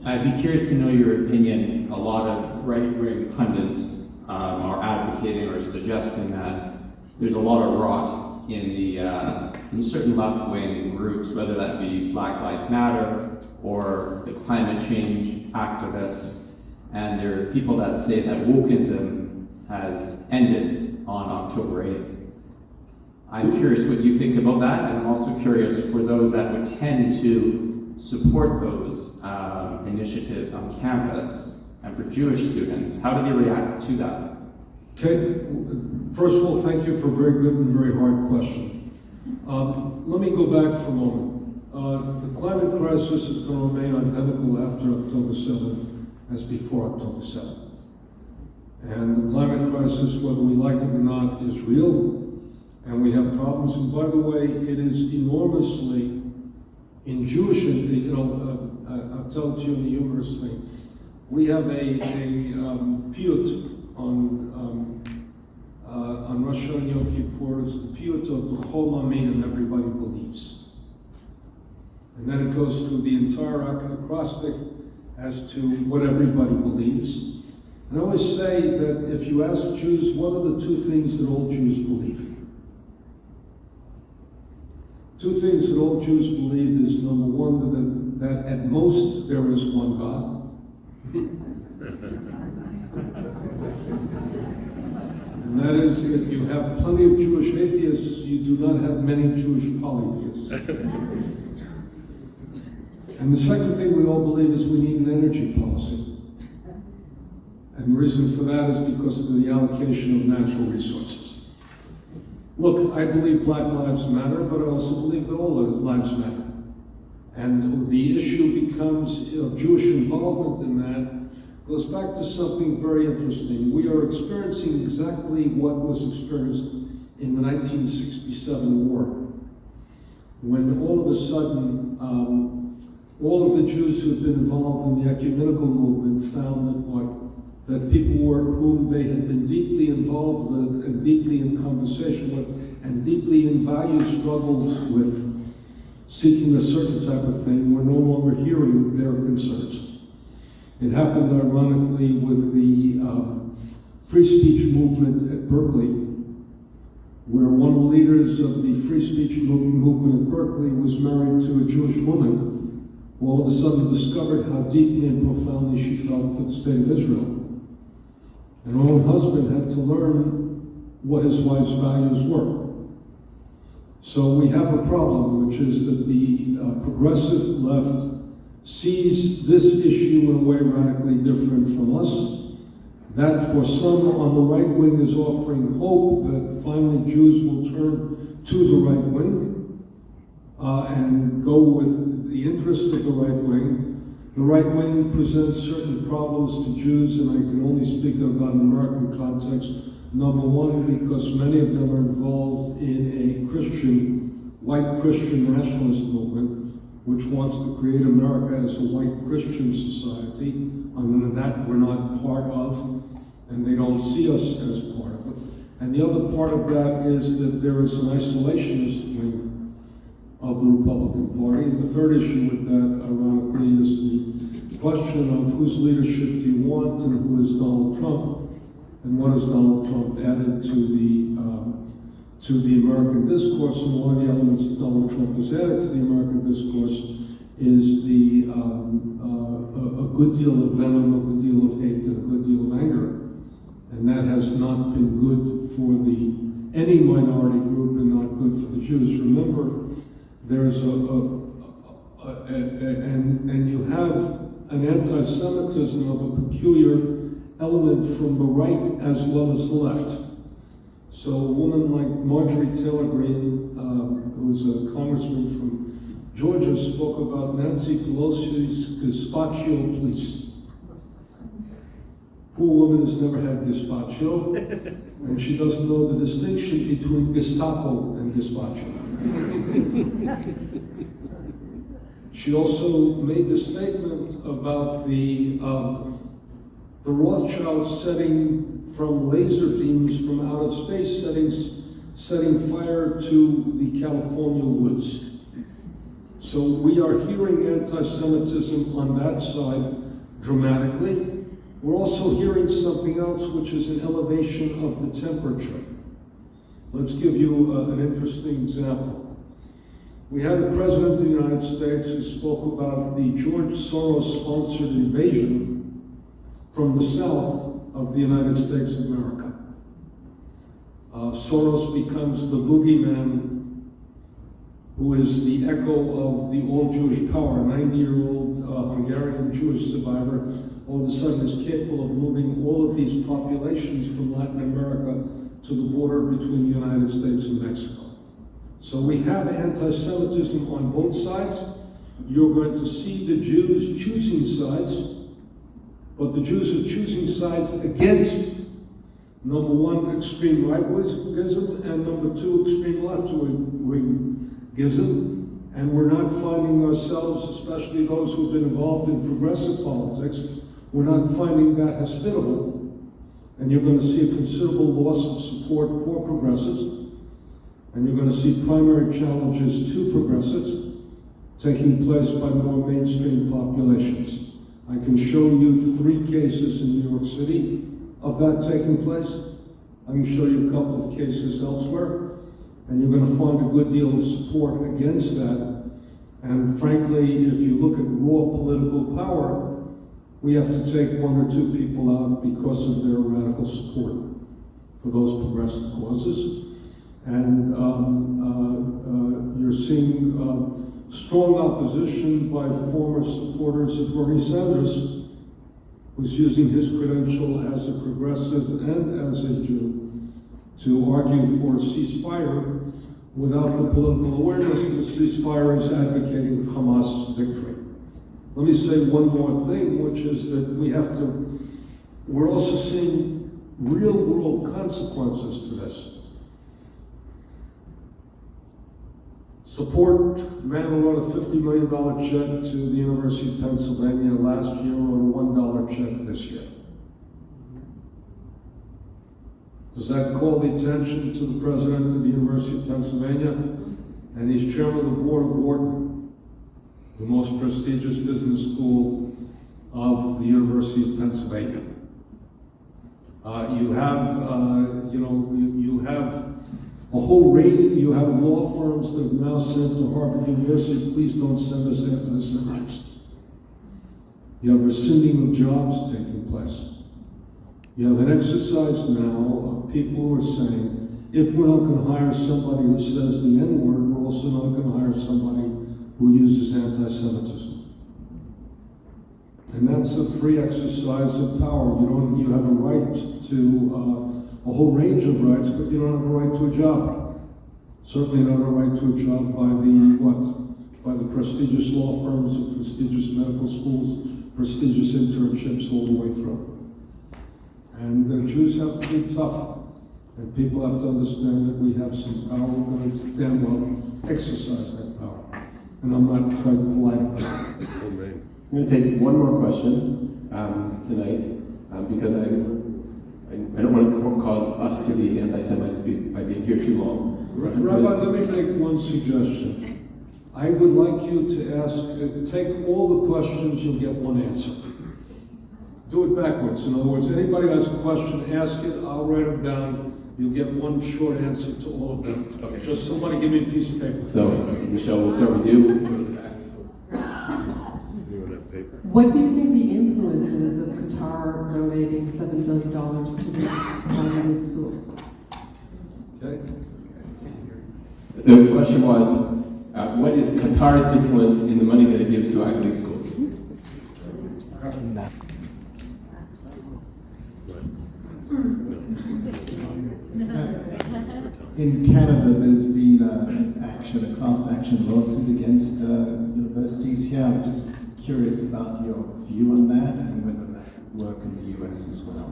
I'd be curious to know your opinion. A lot of right-wing pundits are advocating or suggesting that there's a lot of rot in certain left-wing groups, whether that be Black Lives Matter or the climate change activists, and there are people that say that wokeism has ended on October 8th. I'm curious what you think about that, and I'm also curious for those that would tend to support those initiatives on campus and for Jewish students, how do they react to that? Okay, first of all, thank you for a very good and very hard question. Let me go back for a moment. The climate crisis is going to remain identical after October 7th as before October 7th. And the climate crisis, whether we like it or not, is real, and we have problems. And by the way, it is enormously, in Jewish, I'll tell you a humorous thing. We have a piyut on on Rosh Hashanah Yom Kippur is the piyut of the Chol Amein, everybody believes. And then it goes through the entire acrostic as to what everybody believes. And I always say that if you ask Jews, what are the two things that all Jews believe? Two things that all Jews believe is, number one, that at most there is one God. And that is, if you have plenty of Jewish atheists, you do not have many Jewish polytheists. And the second thing we all believe is we need an energy policy. And the reason for that is because of the allocation of natural resources. Look, I believe Black lives matter, but I also believe that all lives matter. And the issue becomes Jewish involvement in that goes back to something very interesting. We are experiencing exactly what was experienced in the 1967 war, when all of a sudden, all of the Jews who had been involved in the ecumenical movement found that people were whom they had been deeply involved with and deeply in conversation with and deeply in value struggles with, seeking a certain type of thing, were no longer hearing their concerns. It happened ironically with the free speech movement at Berkeley, where one of the leaders of the free speech movement at Berkeley was married to a Jewish woman, who all of a sudden discovered how deeply and profoundly she felt for the state of Israel. And her own husband had to learn what his wife's values were. So we have a problem, which is that the progressive left sees this issue in a way radically different from us. That for some on the right wing is offering hope that finally Jews will turn to the right wing and go with the interest of the right wing. The right wing presents certain problems to Jews, and I can only speak about an American context. Number one, because many of them are involved in a white Christian nationalist movement, which wants to create America as a white Christian society, and that we're not part of, and they don't see us as part of it. And the other part of that is that there is an isolationist wing of the Republican Party. And the third issue with that, ironically, is the question of whose leadership do you want and who is Donald Trump, and what has Donald Trump added to the American discourse. And one of the elements that Donald Trump has added to the American discourse is a good deal of venom, a good deal of hate, and a good deal of anger. And that has not been good for any minority group and not good for the Jews. Remember, there's and you have an anti-Semitism of a peculiar element from the right as well as the left. So a woman like Marjorie Taylor Greene, who was a congressman from Georgia, spoke about Nancy Pelosi's gazpacho police. Poor woman has never had gazpacho, and she doesn't know the distinction between Gestapo and gazpacho. She also made the statement about the Rothschilds setting from laser beams from outer space, setting fire to the California woods. So we are hearing anti-Semitism on that side dramatically. We're also hearing something else, which is an elevation of the temperature. Let's give you an interesting example. We had a president of the United States who spoke about the George Soros-sponsored invasion from the south of the United States of America. Soros becomes the boogeyman, who is the echo of the all-Jewish power. A 90-year-old Hungarian Jewish survivor all of a sudden is capable of moving all of these populations from Latin America to the border between the United States and Mexico. So we have anti-Semitism on both sides. You're going to see the Jews choosing sides, but the Jews are choosing sides against, number one, extreme right-wingism, and number two, extreme left-wingism. And we're not finding ourselves, especially those who've been involved in progressive politics, we're not finding that hospitable and you're going to see a considerable loss of support for progressives, and you're going to see primary challenges to progressives taking place by more mainstream populations. I can show you 3 cases in New York City of that taking place. I can show you a couple of cases elsewhere, and you're going to find a good deal of support against that. And frankly, if you look at raw political power, we have to take 1 or 2 people out because of their radical support for those progressive causes. And you're seeing strong opposition by former supporters of Bernie Sanders, who's using his credential as a progressive and as a Jew to argue for a ceasefire without the political awareness that a ceasefire is advocating Hamas victory. Let me say one more thing, which is that we're also seeing real world consequences to this. Support man who wrote a $50 million check to the University of Pennsylvania last year wrote a $1 check this year. Does that call the attention to the president of the University of Pennsylvania? And he's chairman of the board of Wharton, the most prestigious business school of the University of Pennsylvania. You have a whole range. You have law firms that have now said to Harvard University, please don't send us anti-Semites. You have rescinding of jobs taking place. You have an exercise now of people who are saying, if we're not going to hire somebody who says the N-word, we're also not going to hire somebody who uses anti-Semitism. And that's a free exercise of power. You have a right to a whole range of rights, but you don't have a right to a job. Certainly not a right to a job by the prestigious law firms and prestigious medical schools, prestigious internships all the way through. And Jews have to be tough, and people have to understand that we have some power. We're going to damn well exercise that power. And I'm not quite polite about it. Amen. I'm going to take one more question tonight, because I don't want to cause us to be anti-Semites by being here too long. Rabbi, let me make one suggestion. I would like you to take all the questions, you'll get one answer. Do it backwards. In other words, anybody has a question, ask it, I'll write them down. You'll get one short answer to all of them. Okay. Just somebody give me a piece of paper. So, Michelle, we'll start with you. What do you think the influence is of Qatar donating $7 billion to these Ivy League schools? Okay. The question was, what is Qatar's influence in the money that it gives to Ivy League schools? In Canada, there's been a class action lawsuit against universities here. I'm just curious about your view on that and whether that would work in the US as well.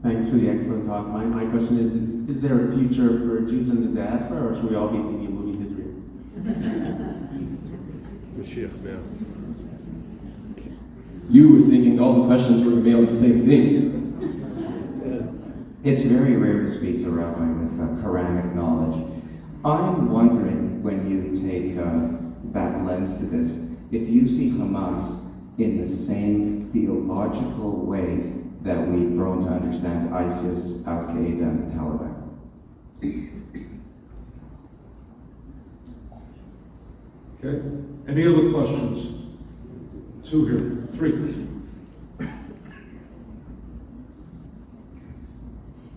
Thanks for the excellent talk. My question is there a future for Jews in the diaspora, or should we all be thinking of moving to Israel? Mashiach now. You were thinking all the questions were going to be on the same thing. It's very rare to speak to a rabbi with Quranic knowledge. I'm wondering, when you take that lens to this, if you see Hamas in the same theological way that we've grown to understand ISIS, Al-Qaeda, and the Taliban. Okay. Any other questions? 2 here. 3.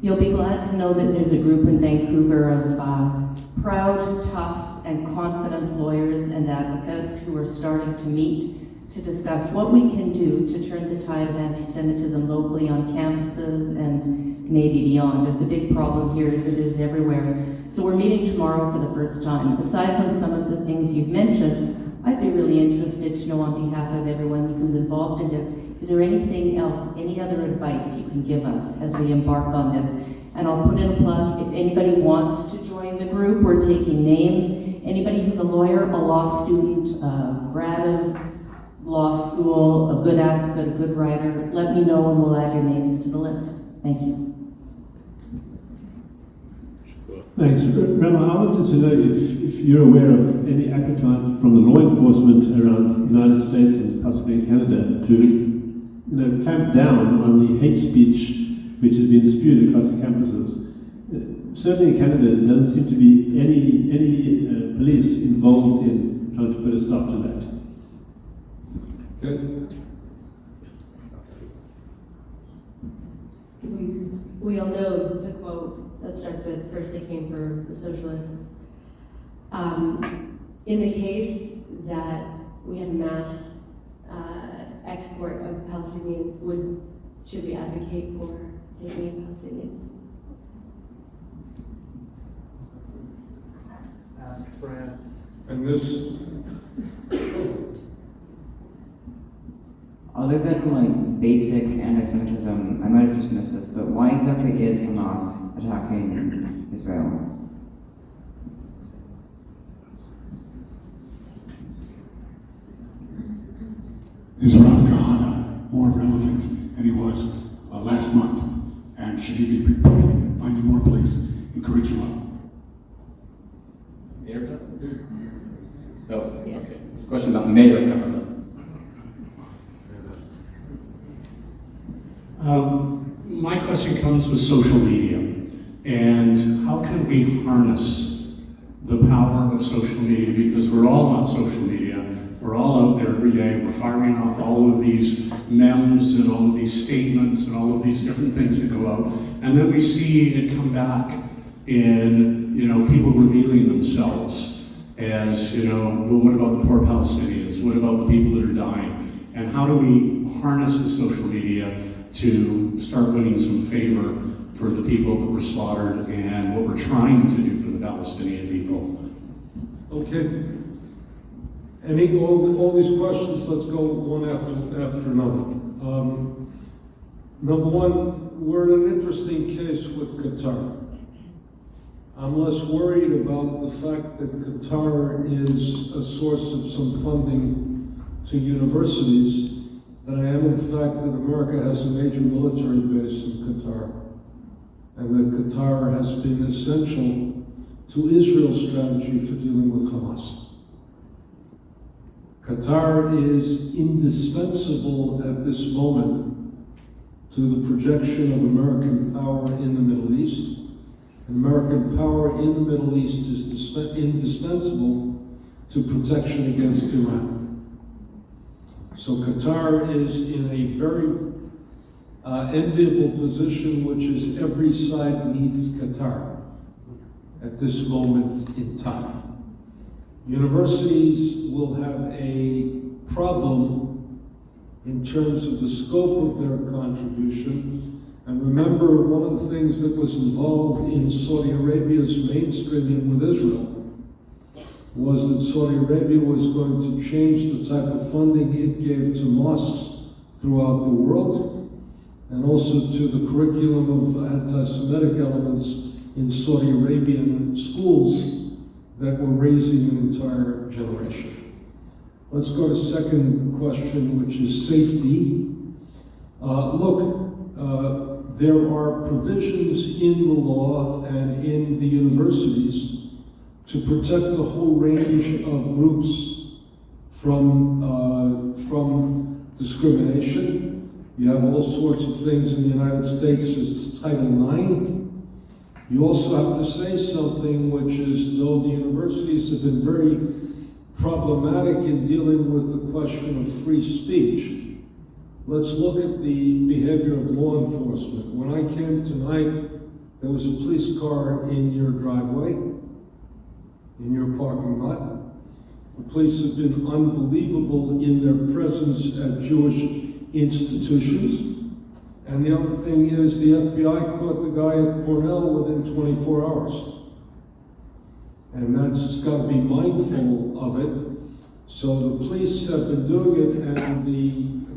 You'll be glad to know that there's a group in Vancouver of proud, tough, and confident lawyers and advocates who are starting to meet to discuss what we can do to turn the tide of anti-Semitism locally on campuses and maybe beyond. It's a big problem here as it is everywhere. So we're meeting tomorrow for the first time. Aside from some of the things you've mentioned, I'd be really interested to know on behalf of everyone who's involved in this, is there anything else, any other advice you can give us as we embark on this? And I'll put in a plug, if anybody wants to join the group, we're taking names. anybody who's a lawyer, a law student, a grad of law school, a good advocate, a good writer, let me know and we'll add your names to the list. Thank you. Thanks. Rabbi, I wanted to know if you're aware of any appetite from the law enforcement around the United States and possibly in Canada to clamp down on the hate speech which has been spewed across the campuses. Certainly in Canada, there doesn't seem to be any police involved in trying to put a stop to that. Okay. We all know the quote that starts with, "First they came for the socialists." In the case that we had mass export of Palestinians, should we advocate for taking in Palestinians? Ask France. And this, other than like basic anti-Semitism, I might have just missed this, but why exactly is Hamas attacking Israel? Is Rav Kahana more relevant than he was last month? And should he be finding more place in curriculum? Oh, okay. Question about Mayor Kahana. My question comes with social media, and how can we harness the power of social media? Because we're all on social media, we're all out there every day, we're firing off all of these memes and all of these statements and all of these different things that go out, and then we see it come back in, people revealing themselves as, well, what about the poor Palestinians? What about the people that are dying? And how do we harness the social media to start winning some favor for the people that were slaughtered and what we're trying to do for the Palestinian people? okay. All these questions, let's go one after another. Number one, we're in an interesting case with Qatar. I'm less worried about the fact that Qatar is a source of some funding to universities than I am in the fact that America has a major military base in Qatar, and that Qatar has been essential to Israel's strategy for dealing with Hamas. Qatar is indispensable at this moment to the projection of American power in the Middle East. And American power in the Middle East is indispensable to protection against Iran. So Qatar is in a very enviable position, which is every side needs Qatar at this moment in time. Universities will have a problem in terms of the scope of their contribution. And remember, one of the things that was involved in Saudi Arabia's mainstreaming with Israel was that Saudi Arabia was going to change the type of funding it gave to mosques throughout the world, and also to the curriculum of anti-Semitic elements in Saudi Arabian schools that were raising an entire generation. Let's go to the second question, which is safety. There are provisions in the law and in the universities to protect a whole range of groups from discrimination. You have all sorts of things in the United States, it's Title IX. You also have to say something, which is, though the universities have been very problematic in dealing with the question of free speech, let's look at the behavior of law enforcement. When I came tonight, there was a police car in your driveway, in your parking lot. The police have been unbelievable in their presence at Jewish institutions. And the other thing is the FBI caught the guy at Cornell within 24 hours. And that's got to be mindful of it. So the police have been doing it, and the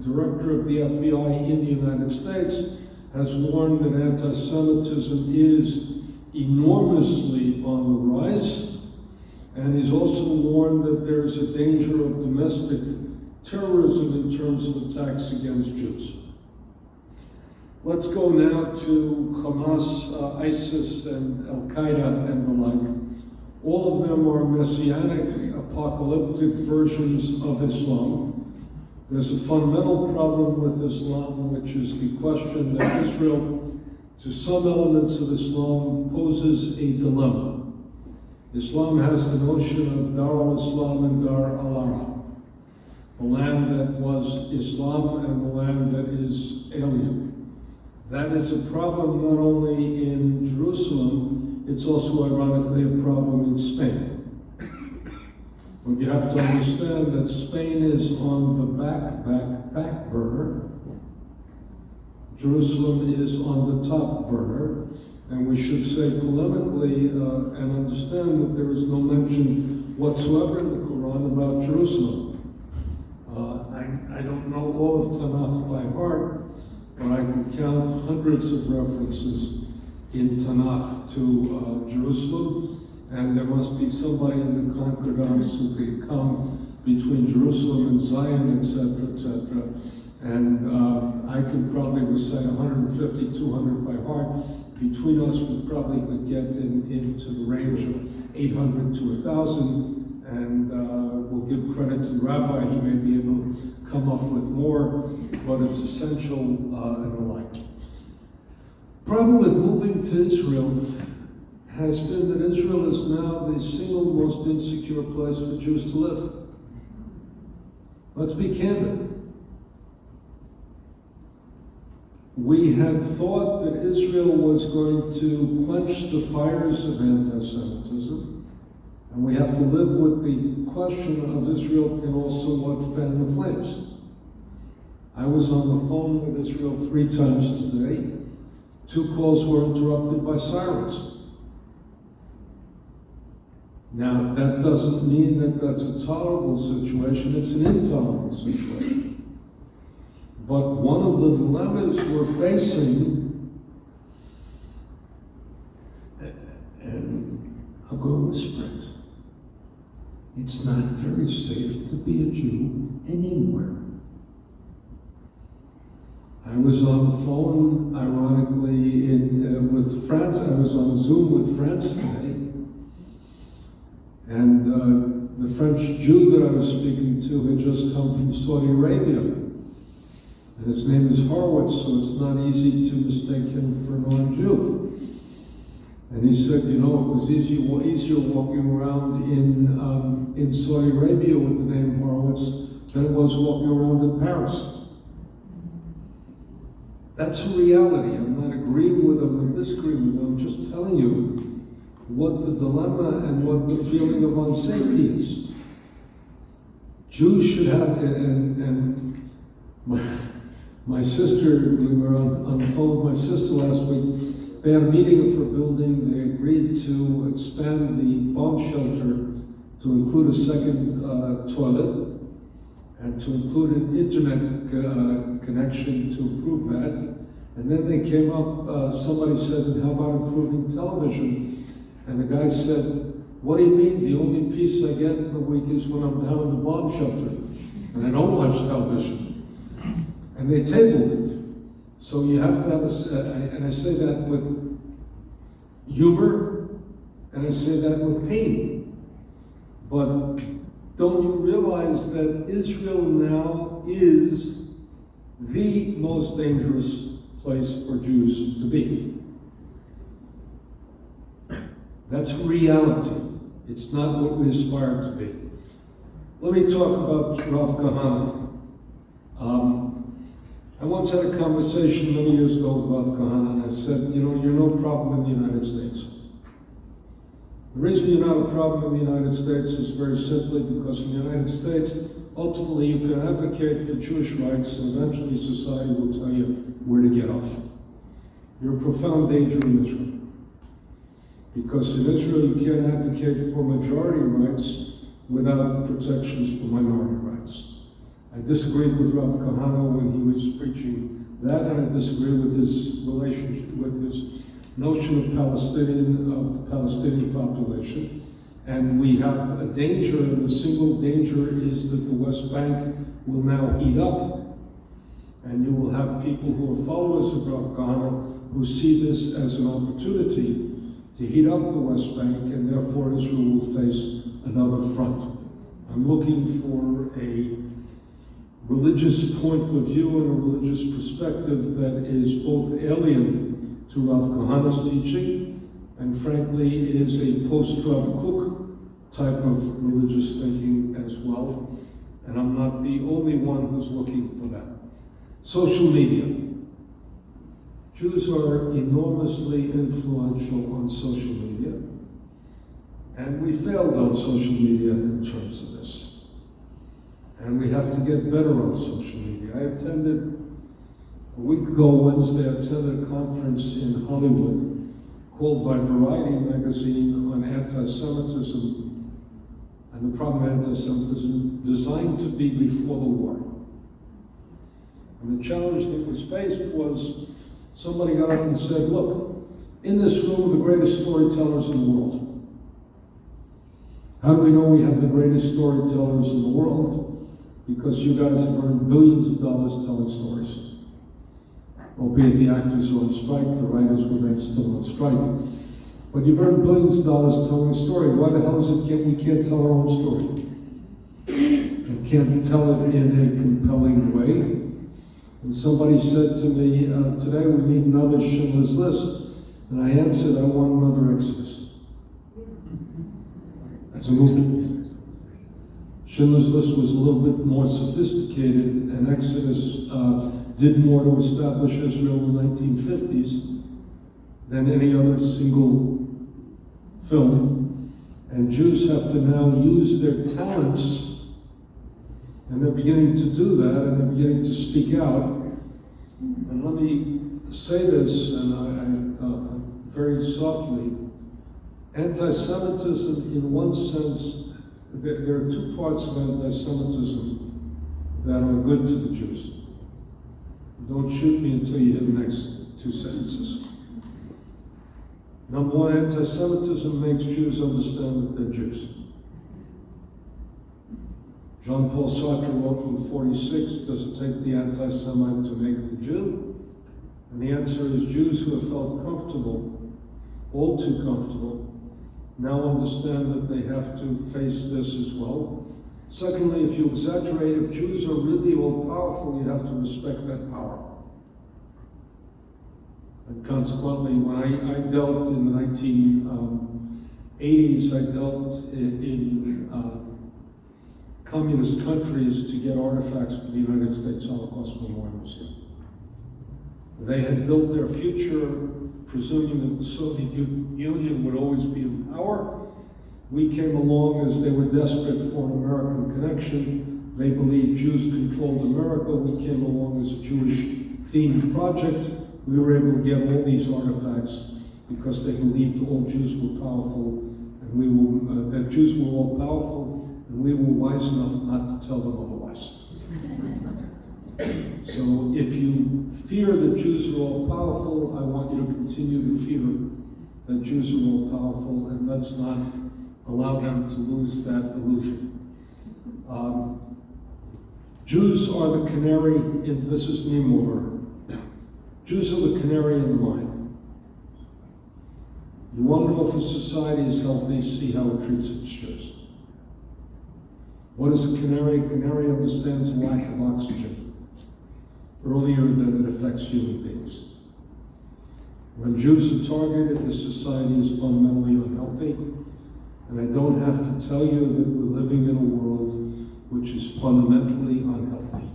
director of the FBI in the United States has warned that anti-Semitism is enormously on the rise, and is he's also warned that there's a danger of domestic terrorism in terms of attacks against Jews. Let's go now to Hamas, ISIS, and Al-Qaeda and the like. All of them are messianic, apocalyptic versions of Islam. There's a fundamental problem with Islam, which is the question that Israel, to some elements of Islam, poses a dilemma. Islam has the notion of Dar al-Islam and Dar al-Arab, the land that was Islam and the land that is alien. That is a problem not only in Jerusalem, it's also ironically a problem in Spain. But you have to understand that Spain is on the back burner. Jerusalem is on the top burner. And we should say polemically and understand that there is no mention whatsoever in the Quran about Jerusalem. I don't know all of Tanakh by heart, but I can count hundreds of references in Tanakh to Jerusalem, and there must be somebody in the concordance who can come between Jerusalem and Zion, etc., etc. And I could probably recite 150, 200 by heart. Between us, we probably could get into the range of 800 to 1,000, and we'll give credit to the Rabbi. He may be able to come up with more, but it's essential and the like. Problem with moving to Israel has been that Israel is now the single most insecure place for Jews to live. Let's be candid. We had thought that Israel was going to quench the fires of anti-Semitism, and we have to live with the question of Israel can also what fan the flames. I was on the phone with Israel 3 times today. 2 calls were interrupted by sirens. Now, that doesn't mean that that's a tolerable situation, it's an intolerable situation. But one of the dilemmas we're facing, and I'll go whisper it, it's not very safe to be a Jew anywhere. I was on the phone, ironically, with France. I was on Zoom with France today, and the French Jew that I was speaking to had just come from Saudi Arabia. And his name is Horowitz, so it's not easy to mistake him for a non-Jew. And he said, you know, it was easier walking around in Saudi Arabia with the name Horowitz than it was walking around in Paris. That's a reality. I'm not agreeing with him or disagreeing with him. I'm just telling you what the dilemma and what the feeling of unsafety is. Jews should have, and my sister, we were on the phone with my sister last week. They had a meeting of her building. They agreed to expand the bomb shelter to include a second toilet and to include an internet connection to improve that. And then they came up, somebody said, how about improving television? And the guy said, what do you mean? The only piece I get in the week is when I'm down in the bomb shelter. And I don't watch television. And they tabled it. So you have to have and I say that with humor, and I say that with pain. But don't you realize that Israel now is the most dangerous place for Jews to be? That's reality. It's not what we aspire to be. Let me talk about Rav Kahana. I once had a conversation many years ago with Rav Kahana, and I said, you know, you're no problem in the United States. The reason you're not a problem in the United States is very simply because in the United States, ultimately you can advocate for Jewish rights, and eventually society will tell you where to get off. You're a profound danger in Israel. Because in Israel you can't advocate for majority rights without protections for minority rights. I disagreed with Rav Kahana when he was preaching that, and I disagree with his relationship, with his notion of the Palestinian population. And we have a danger, and the single danger is that the West Bank will now heat up. And you will have people who are followers of Rav Kahana who see this as an opportunity to heat up the West Bank, and therefore Israel will face another front. I'm looking for a religious point of view and a religious perspective that is both alien to Rav Kahana's teaching, and frankly is a post-Rav Kook type of religious thinking as well. And I'm not the only one who's looking for that. Social media. Jews are enormously influential on social media, and we failed on social media in terms of this. And we have to get better on social media. I attended, a week ago Wednesday, I attended a conference in Hollywood called by Variety magazine on anti-Semitism and the problem of anti-Semitism, designed to be before the war. And the challenge that was faced was somebody got up and said, look, in this room are the greatest storytellers in the world. How do we know we have the greatest storytellers in the world? Because you guys have earned billions of dollars telling stories. Albeit the actors are on strike, the writers remain still on strike. But you've earned billions of dollars telling a story. Why the hell is it we can't tell our own story? And can't tell it in a compelling way? And somebody said to me, today we need another Schindler's List. And I answered, I want another Exodus. That's a movie. Schindler's List was a little bit more sophisticated, and Exodus did more to establish Israel in the 1950s than any other single film. And Jews have to now use their talents, and they're beginning to do that, and they're beginning to speak out. And let me say this, and I very softly, anti-Semitism in one sense, there are two parts of anti-Semitism that are good to the Jews. Don't shoot me until you hear the next two sentences. Number one, anti-Semitism makes Jews understand that they're Jews. Jean-Paul Sartre wrote in 46, does it take the anti-Semite to make the Jew? And the answer is Jews who have felt comfortable, all too comfortable, now understand that they have to face this as well. Secondly, if you exaggerate, if Jews are really all-powerful, you have to respect that power. And consequently, when I dealt in the 1980s, I dealt in communist countries to get artifacts for the United States Holocaust Memorial Museum. They had built their future presuming that the Soviet Union would always be in power. We came along as they were desperate for an American connection. They believed Jews controlled America. We came along as a Jewish-themed project. We were able to get all these artifacts because they believed all Jews were powerful, and that Jews were all powerful, and we were wise enough not to tell them otherwise. So if you fear that Jews are all powerful, I want you to continue to fear that Jews are all powerful, and let's not allow them to lose that illusion. Jews are the canary in, this is Niemoller, Jews are the canary in the mine. You want to know if a society is healthy, see how it treats its Jews. What is a canary? A canary understands the lack of oxygen earlier than it affects human beings. When Jews are targeted, the society is fundamentally unhealthy. And I don't have to tell you that we're living in a world which is fundamentally unhealthy.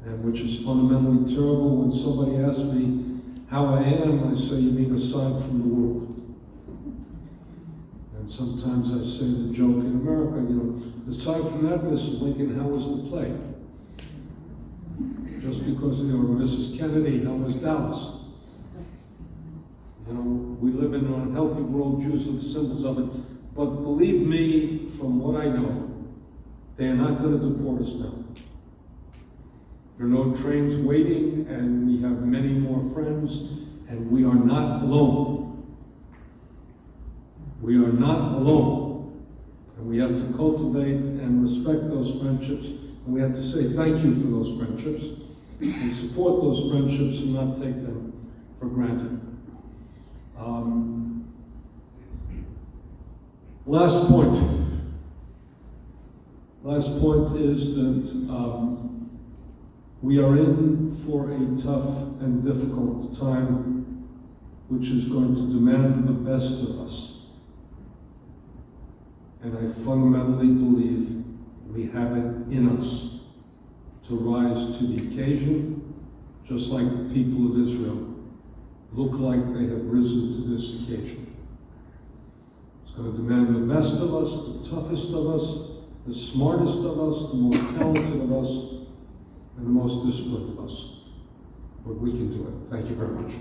And which is fundamentally terrible. When somebody asks me how I am, I say, you mean aside from the world? And sometimes I say the joke in America, you know, aside from that, Mrs. Lincoln, how was the play? Just because, you know, Mrs. Kennedy, how was Dallas? You know, we live in an unhealthy world, Jews are the symbols of it. But believe me, from what I know, they are not going to deport us now. There are no trains waiting, and we have many more friends, and we are not alone. We are not alone. And we have to cultivate and respect those friendships. And we have to say thank you for those friendships and support those friendships and not take them for granted. Last point. Last point is that we are in for a tough and difficult time, which is going to demand the best of us. And I fundamentally believe we have it in us to rise to the occasion, just like the people of Israel look like they have risen to this occasion. It's going to demand the best of us, the toughest of us, the smartest of us, the most talented of us, and the most disciplined of us. But we can do it. Thank you very much.